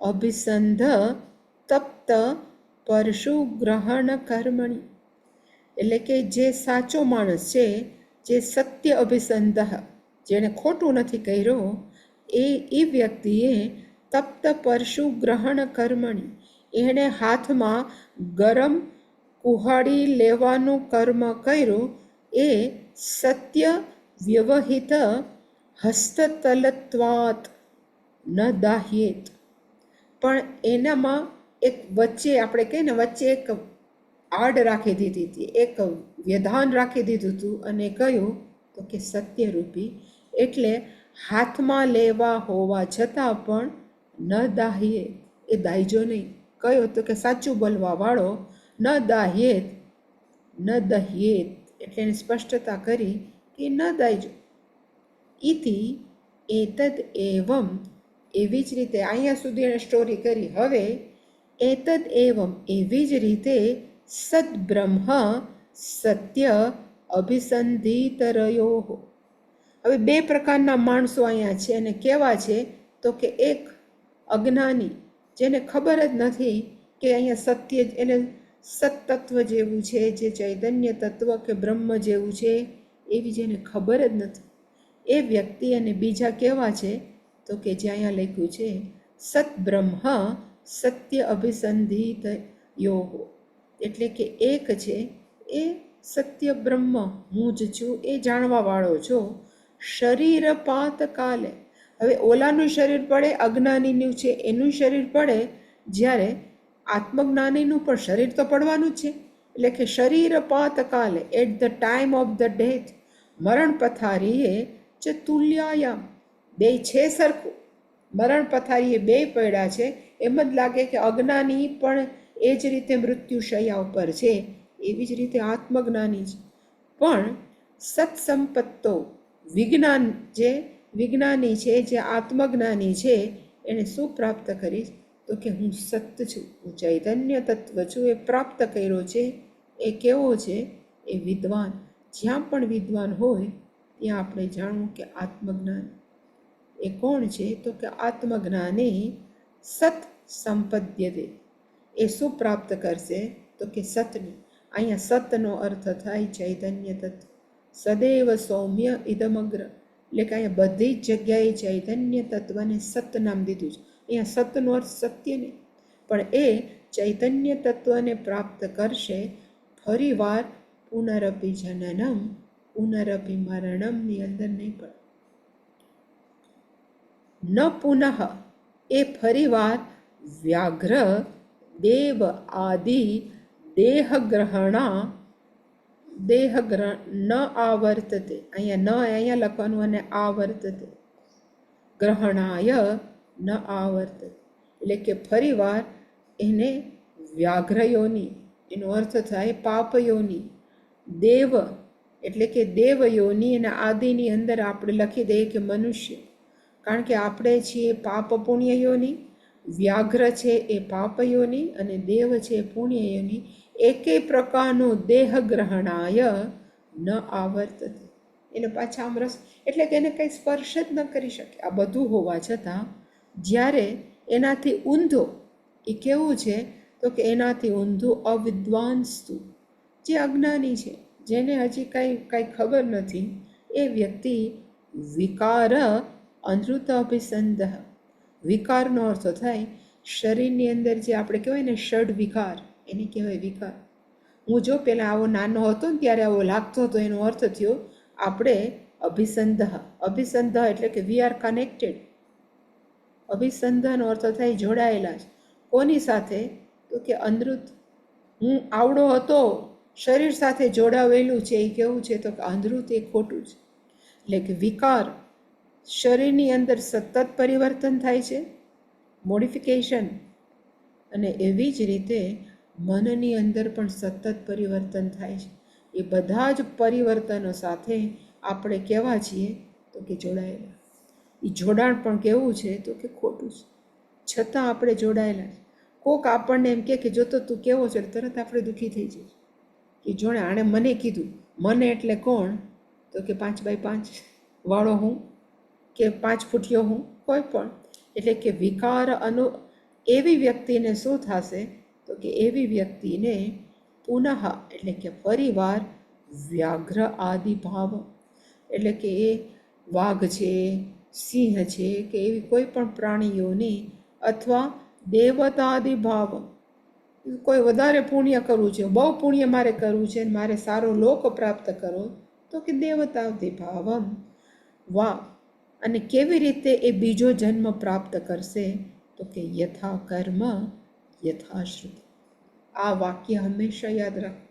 અભિસંધ તપ્ત પરશુગ્રહણ કર્મણી, એટલે કે જે સાચો માણસ છે, જે સત્ય અભિસંધ, જેણે ખોટું નથી કર્યું, એ વ્યક્તિએ તપ્ત પરશુગ્રહણ કર્મણી, એણે હાથમાં ગરમ કુહાડી લેવાનું કર્મ કર્યું. એ સત્ય વ્યવહિત હસ્તતલત્વાત ન દાહ્યેત, પણ એનામાં એક વચ્ચે આપણે કહીએ ને, વચ્ચે એક આડ રાખી દીધી હતી, એક વ્યધાન રાખી દીધું હતું, અને કહ્યું તો કે સત્યરૂપી, એટલે હાથમાં લેવા હોવા છતાં પણ ન દાહ્યે, એ દાયજો નહીં. કયો તો કે સાચું બોલવા વાળો, ન દાહ્યેત, ન દહ્યેત, એટલે એને સ્પષ્ટતા કરી કે ન દાયજો. ઇતિ એતદ એવમ, એવી જ રીતે અહીંયા સુધી એને સ્ટોરી કરી. હવે એતદ એવમ, એવી જ રીતે સદ્બ્રહ્મ સત્ય અભિસંધિતરયો. હવે બે પ્રકારના માણસો અહીંયા છે, અને કેવા છે તો કે એક અજ્ઞાની, જેને ખબર જ નથી કે અહીંયા સત્ય, એને સત્તત્વ જેવું છે, જે ચૈતન્ય તત્વ કે બ્રહ્મ જેવું છે એવી જેને ખબર જ નથી, એ વ્યક્તિ. અને બીજા કેવા છે તો કે જે અહીંયા લખ્યું છે સત્બ્રહ્મ સત્ય અભિસંધિત યોગો, એટલે કે એક છે એ સત્ય બ્રહ્મ, હું જ છું એ જાણવા વાળો છો. શરીરપાત કાલે, હવે ઓલાનું શરીર પડે, અજ્ઞાનીનું છે એનું શરીર પડે, જ્યારે આત્મજ્ઞાનીનું પણ શરીર તો પડવાનું જ છે. એટલે કે શરીરપાત કાલે, at the time of the death, મરણ પથારીએ જે તુલ્યાયામ, બે છે સરખું, મરણ પથારીએ બે પડ્યા છે. એમ જ લાગે કે અજ્ઞાની પણ એ જ રીતે મૃત્યુશૈયા ઉપર છે, એવી જ રીતે આત્મજ્ઞાની છે. પણ સત્સંપત્તો, વિજ્ઞાન, જે વિજ્ઞાની છે, જે આત્મજ્ઞાની છે, એને શું પ્રાપ્ત કરીશ તો કે હું સત છું, હું ચૈતન્ય તત્વ છું, એ પ્રાપ્ત કર્યો છે. એ કેવો છે? એ વિદ્વાન. જ્યાં પણ વિદ્વાન હોય ત્યાં આપણે જાણવું કે આત્મજ્ઞાન એ કોણ છે તો કે આત્મજ્ઞાની સત સંપદ્યતે, એ શું પ્રાપ્ત કરશે તો કે સતની. અહીંયા સતનો અર્થ થાય ચૈતન્ય તત્વ. સદૈવ સૌમ્ય ઇદમગ્ર, એટલે કે અહીંયા બધી જ જગ્યાએ ચૈતન્ય તત્વને સત નામ દીધું છે. અહીંયા સતનો અર્થ સત્ય નહીં, પણ એ ચૈતન્ય તત્વને પ્રાપ્ત કરશે. ફરી વાર પુનરપી જનનમ પુનરપી મરણમની અંદર નહીં પડે. ન પુનઃ, એ ફરીવાર વ્યાઘ્ર દેવ આદિ દેહગ્રહણ ન આવર્તતે, અહીંયા લખવાનું, અને આવર્તતે ગ્રહણાય ન આવર્તતે, એટલે કે ફરીવાર એને વ્યાઘ્રયોની, એનો અર્થ થાય પાપયોની, દેવ એટલે કે દેવયોની, અને આદિની અંદર આપણે લખી દઈએ કે મનુષ્ય, કારણ કે આપણે છીએ પાપ પુણ્ય યોની. વ્યાઘ્ર છે એ પાપયોની અને દેવ છે એ પુણ્યયોની, એકેય પ્રકારનું દેહ ગ્રહણાય ન આવર્તતે. એને પાછા આમ રસ એટલે કે એને કંઈ સ્પર્શ જ ન કરી શકે. આ બધું હોવા છતાં જ્યારે એનાથી ઊંધો એ કેવું છે તો કે એનાથી ઊંધું અવિદ્વાંસ્તુ, જે અજ્ઞાની છે, જેને હજી કાંઈ ખબર નથી, એ વ્યક્તિ વિકાર અનૃત અભિસંધ. વિકારનો અર્થ થાય શરીરની અંદર જે આપણે કહેવાય ને ષડ વિકાર, એને કહેવાય વિકાર. હું જો પહેલાં આવો નાનો હતો ને ત્યારે આવો લાગતો હતો, એનો અર્થ થયો આપણે અભિસંધ. અભિસંધ એટલે કે વી આર કનેક્ટેડ. અભિસંધાનો અર્થ થાય જોડાયેલા છે. કોની સાથે તો કે અનૃત. હું આવડો હતો, શરીર સાથે જોડાવેલું છે, એ કેવું છે તો કે અનૃત, એ ખોટું છે. એટલે કે વિકાર શરીરની અંદર સતત પરિવર્તન થાય છે, મોડિફિકેશન, અને એવી જ રીતે મનની અંદર પણ સતત પરિવર્તન થાય છે. એ બધા જ પરિવર્તનો સાથે આપણે કેવા છીએ તો કે જોડાયેલા. એ જોડાણ પણ કેવું છે તો કે ખોટું છે, છતાં આપણે જોડાયેલા છે. કોક આપણને એમ કે જો તો તું કેવો છે, તરત આપણે દુઃખી થઈ જઈએ કે જોણે આણે મને કીધું. મને એટલે કોણ તો કે 5x5 વાળો હું કે 5 ફૂટિયો હું, કોઈ પણ. એટલે કે વિકાર એવી વ્યક્તિને શું થશે તો કે એવી વ્યક્તિને પુનઃ એટલે કે પરિવાર વ્યાઘ્ર આદિ ભાવ, એટલે કે એ વાઘ છે, સિંહ છે કે એવી કોઈ પણ પ્રાણીઓની, અથવા દેવતાદિ ભાવ, કોઈ વધારે પુણ્ય કરવું છે, બહુ પુણ્ય મારે કરવું છે, મારે સારો લોક પ્રાપ્ત કરવો તો કે દેવતાદિ ભાવમ વા. અને કેવી રીતે એ બીજો જન્મ પ્રાપ્ત કરશે તો કે યથા કર્મ યથાશ્રુતિ. આ વાક્ય હંમેશા યાદ રાખો.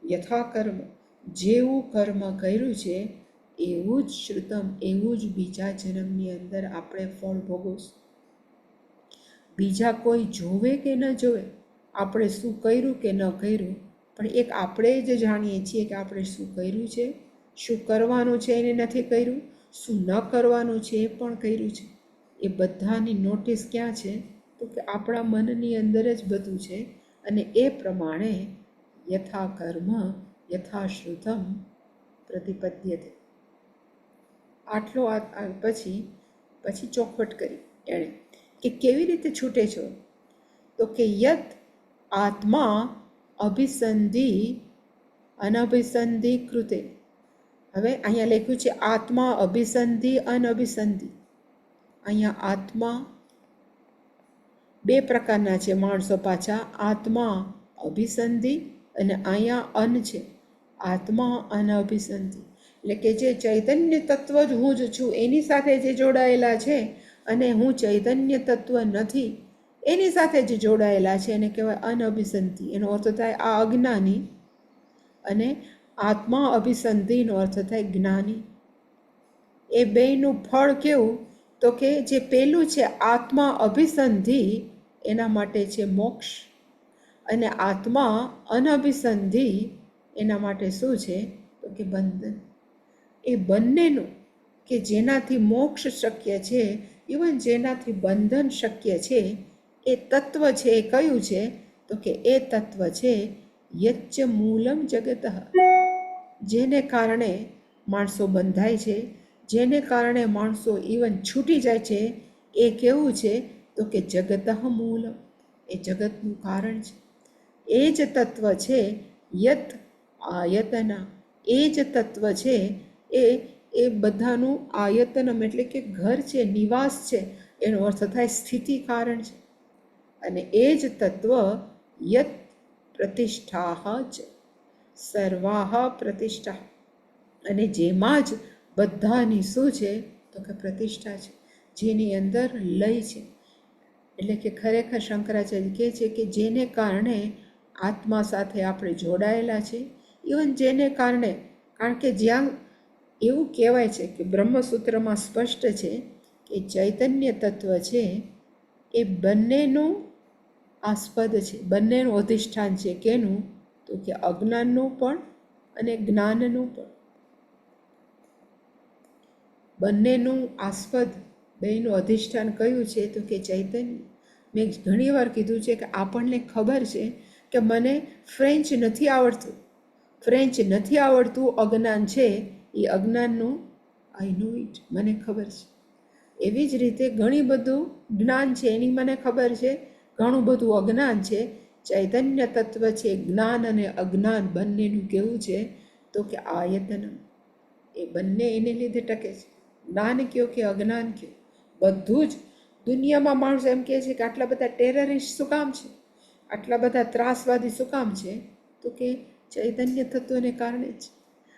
યથા કર્મ, જેવું કર્મ કર્યું છે એવું જ શ્રુતમ, એવું જ બીજા જન્મની અંદર આપણે ફળ ભોગવશું. બીજા કોઈ જોવે કે ન જોવે, આપણે શું કર્યું કે ન કર્યું, પણ એક આપણે જ જાણીએ છીએ કે આપણે શું કર્યું છે, શું કરવાનું છે એને નથી કર્યું, શું ન કરવાનું છે એ પણ કર્યું છે. એ બધાની નોટિસ ક્યાં છે તો કે આપણા મનની અંદર જ બધું છે. અને એ પ્રમાણે યથા કર્મ યથાશ્રુતમ પ્રતિપદ્યતે. આટલો પછી ચોખવટ કરી એણે કે કેવી રીતે છૂટે છો તો કે યત આત્મા અભિસંધિ અનભિસંધિ કૃતે. હવે અહીંયા લખ્યું છે આત્મા અભિસંધિ અનભિસંધિ. અહીંયા આત્મા બે પ્રકારના છે માણસો પાછા, આત્મા અભિસંધિ અને અહીંયા અન છે, આત્મા અનભિસંધિ. એટલે કે જે ચૈતન્ય તત્વ જ હું જ છું એની સાથે જે જોડાયેલા છે, અને હું ચૈતન્ય તત્વ નથી એની સાથે જે જોડાયેલા છે એને કહેવાય અનભિસંધિ. એનો અર્થ થાય આ અજ્ઞાની. અને આત્મા અભિસંધિનો અર્થ થાય જ્ઞાની. એ બેયનું ફળ કેવું તો કે જે પેલું છે આત્મા અભિસંધિ, એના માટે છે મોક્ષ, અને આત્મા અનભિસંધિ એના માટે શું છે તો કે બંધન. એ બંનેનું કે જેનાથી મોક્ષ શક્ય છે, ઇવન જેનાથી બંધન શક્ય છે, એ તત્વ છે એ કયું છે તો કે એ તત્વ છે યચ્ચ મૂલમ જગત. જેને કારણે માણસો બંધાય છે, જેને કારણે માણસો ઇવન છૂટી જાય છે, એ કેવું છે તો કે જગત મૂલમ, એ જગતનું કારણ છે. એ જ તત્વ છે યત આયતના, એ જ તત્વ છે એ બધાનું આયતનમ એટલે કે ઘર છે, નિવાસ છે. એનો અર્થ થાય સ્થિતિ કારણ છે. અને એ જ તત્વ યત પ્રતિષ્ઠા જ સર્વાહ પ્રતિષ્ઠા, અને જેમાં જ બધાની શું છે તો કે પ્રતિષ્ઠા છે, જેની અંદર લય છે. એટલે કે ખરેખર શંકરાચાર્ય કહે છે કે જેને કારણે આત્મા સાથે આપણે જોડાયેલા છે, ઇવન જેને કારણે, કારણ કે જ્યાં એવું કહેવાય છે કે બ્રહ્મસૂત્રમાં સ્પષ્ટ છે કે ચૈતન્ય તત્વ છે એ બંનેનું આસ્પદ છે, બંનેનું અધિષ્ઠાન છે. કેનું તો કે અજ્ઞાનનું પણ અને જ્ઞાનનું પણ. બંનેનું આસ્પદ, બેયનું અધિષ્ઠાન કયું છે તો કે ચૈતન્ય. મેં ઘણી વાર કીધું છે કે આપણને ખબર છે કે મને ફ્રેન્ચ નથી આવડતું. ફ્રેન્ચ નથી આવડતું અજ્ઞાન છે, એ અજ્ઞાનનું આઈ નો ઇટ, મને ખબર છે. એવી જ રીતે ઘણી બધું જ્ઞાન છે એની મને ખબર છે, ઘણું બધું અજ્ઞાન છે. ચૈતન્ય તત્વ છે, જ્ઞાન અને અજ્ઞાન બંનેનું કેવું છે તો કે આયતનમ, એ બંને એને લીધે ટકે છે. જ્ઞાન કયો કે અજ્ઞાન કયો, બધું જ દુનિયામાં માણસો એમ કહે છે કે આટલા બધા ટેરરિસ્ટ શું કામ છે, આટલા બધા ત્રાસવાદી શું કામ છે, તો કે ચૈતન્ય તત્વને કારણે જ.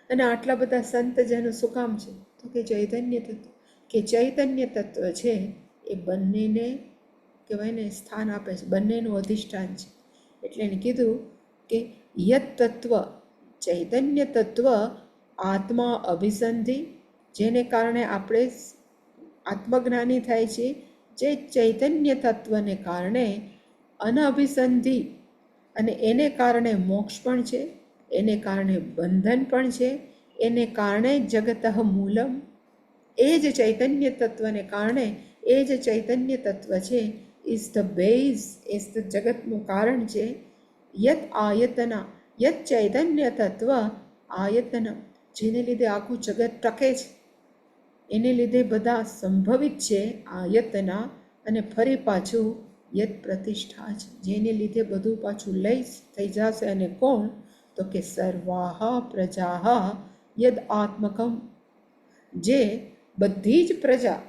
અને આટલા બધા સંતજનો શું કામ છે, તો કે ચૈતન્ય તત્વ, કે ચૈતન્ય તત્વ છે એ બંનેને કહેવાય ને સ્થાન આપે છે, બંનેનું અધિષ્ઠાન છે. એટલે એને કીધું કે યત તત્વ, ચૈતન્ય તત્વ આત્મા અભિસંધિ, જેને કારણે આપણે આત્મજ્ઞાની થાય છે, જે ચૈતન્ય તત્વને કારણે અનઅભિસંધિ, અને એને કારણે મોક્ષ પણ છે, એને કારણે બંધન પણ છે, એને કારણે જગતઃ મૂલમ, એ જ ચૈતન્ય તત્વને કારણે, એ જ ચૈતન્ય તત્વ છે is the base, is the જગતનું કારણ છે. યત આયતના, યત ચૈતન્ય તત્વ આયતન, જેને લીધે આખું જગત ટકે છે, એને લીધે બધા સંભવિત છે આયતના. અને ફરી પાછું યત પ્રતિષ્ઠા છે, જેને લીધે બધું પાછું લઈ થઈ જશે. અને કોણ, તો કે સર્વાહ પ્રજા યદ આત્મકમ, જે બધી જ પ્રજા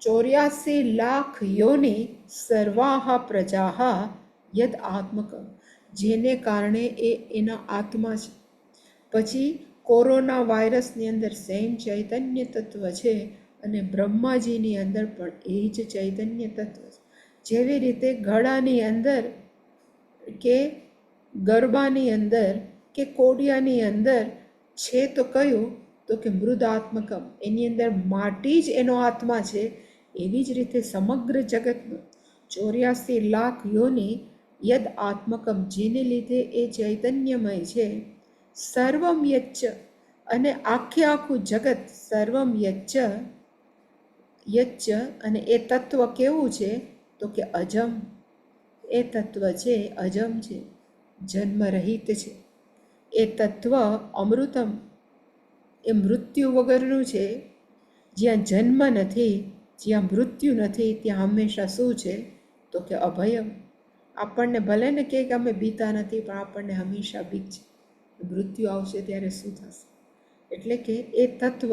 84 લાખ યોની, સર્વાહ પ્રજા યદ આત્મકમ, જેને કારણે એ એના આત્મા છે. પછી કોરોના વાયરસની અંદર સેમ ચૈતન્ય તત્વ છે, અને બ્રહ્માજીની અંદર પણ એ જ ચૈતન્ય તત્વ છે. જેવી રીતે ગળાની અંદર કે ગરબાની અંદર કે કોડિયાની અંદર છે તો કયું, તો કે મૃદાત્મકમ, એની અંદર માટી જ એનો આત્મા છે. એવી જ રીતે સમગ્ર જગતનું 84 લાખ યોની યદ આત્મકમ, જેને લીધે એ ચૈતન્યમય છે. સર્વમ યચ્ચ, અને આખે આખું જગત સર્વમ યચ્ચ, યચ્ચ, અને એ તત્વ કેવું છે તો કે અજમ, એ તત્વ છે અજમ છે, જન્મરહિત છે. એ તત્વ અમૃતમ, એ મૃત્યુ વગરનું છે. જ્યાં જન્મ નથી, જ્યાં મૃત્યુ નથી, ત્યાં હંમેશા શું છે તો કે અભયમ. આપણને ભલે ને કે અમે બીતા નથી, પણ આપણને હંમેશા બીક છે, મૃત્યુ આવશે ત્યારે શું થશે. એટલે કે એ તત્વ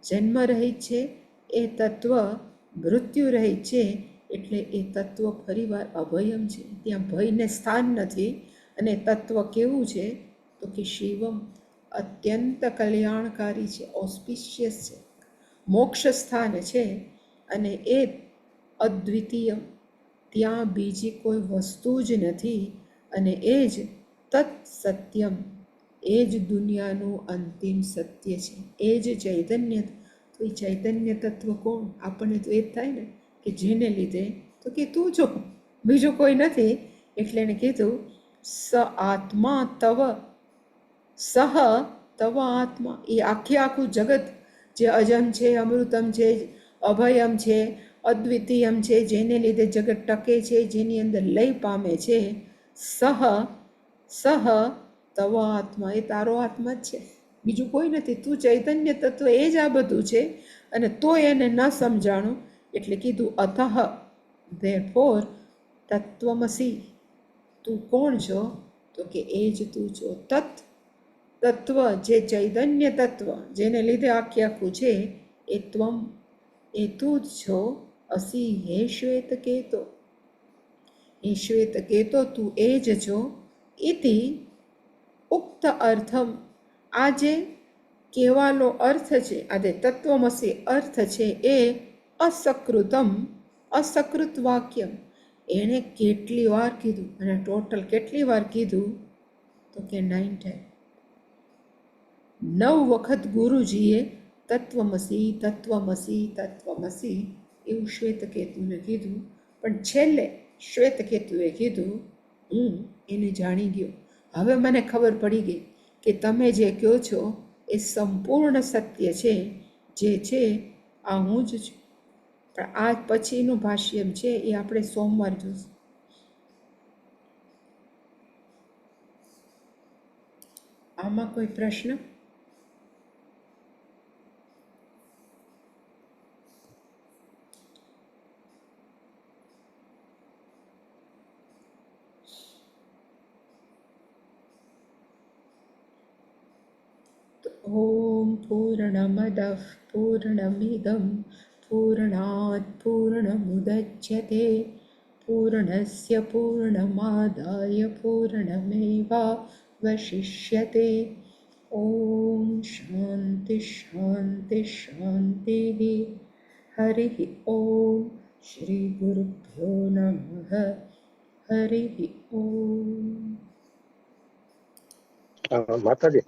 જન્મરહિત છે, એ તત્વ મૃત્યુરહિત છે. એટલે એ તત્વ ફરીવાર અભયમ છે, ત્યાં ભયને સ્થાન નથી. અને તત્વ કેવું છે તો કે શિવમ, અત્યંત કલ્યાણકારી છે, ઓસ્પિશિયસ છે, મોક્ષ સ્થાન છે. અને એ અદ્વિતીય, ત્યાં બીજી કોઈ વસ્તુ જ નથી. અને એ જ તત્ સત્યમ, એ જ દુનિયાનું અંતિમ સત્ય છે, એ જ ચૈતન્ય. તો એ ચૈતન્ય તત્વ કોણ, આપણને તો એ જ થાય ને કે જેને લીધે, તો કે તું જો, બીજું કોઈ નથી. એટલે એને કીધું સ આત્મા તવ, સહ તવ આત્મા, એ આખે આખું જગત જે અજમ છે, અમૃતમ છે, અભયમ છે, અદ્વિતીયમ છે, જેને લીધે જગત ટકે છે, જેની અંદર લય પામે છે. સહ તવ આત્મા, એ તારો આત્મા જ છે, બીજું કોઈ નથી. તું ચૈતન્ય તત્વ, એ જ આ બધું છે. અને તો એને ન સમજાણું, એટલે કીધું અતઃ, ધેરફોર તત્વમસી, તું કોણ છો તો કે એ જ તું છો. તત્વ, જે ચૈતન્ય તત્વ, જેને લીધે આખે આખું છે, એ ત્વમ, એ તું જ છો. અસી, હે શ્વેત કેતો, હે શ્વેત કેતો, તું એ જ છો. ઇતિ ઉક્ત અર્થમ, આ જે કહેવાનો અર્થ છે, આ જે તત્વમસી અર્થ છે, એ અસકૃતમ, અસકૃત વાક્યમ, એણે કેટલી વાર કીધું, અને ટોટલ કેટલી વાર કીધું તો કે 9 ટાઈમ. 9 વખત ગુરુજીએ તત્વમસી, તત્વમસી, તત્વમસી એવું શ્વેતકેતુને કીધું. પણ છેલ્લે શ્વેતકેતુએ કીધું હું એને જાણી ગયો, હવે મને ખબર પડી ગઈ કે તમે જે કહો છો એ સંપૂર્ણ સત્ય છે, જે છે આ હું જ છું. પણ આ પછીનું ભાષ્ય છે એ આપણે સોમવાર જોઈશું. આમાં કોઈ પ્રશ્ન? ઓમ પૂર્ણમદઃ પૂર્ણમિદં પૂર્ણાત પૂર્ણમુદચ્યતે પૂર્ણસ્ય પૂર્ણમાદાય પૂર્ણમેવાવશિષ્યતે. ઓમ શાંતિ શાંતિ શાંતિ. હરિ ઓમ. શ્રી ગુરુભ્યો નમઃ. હરિ ઓમ. માતાજી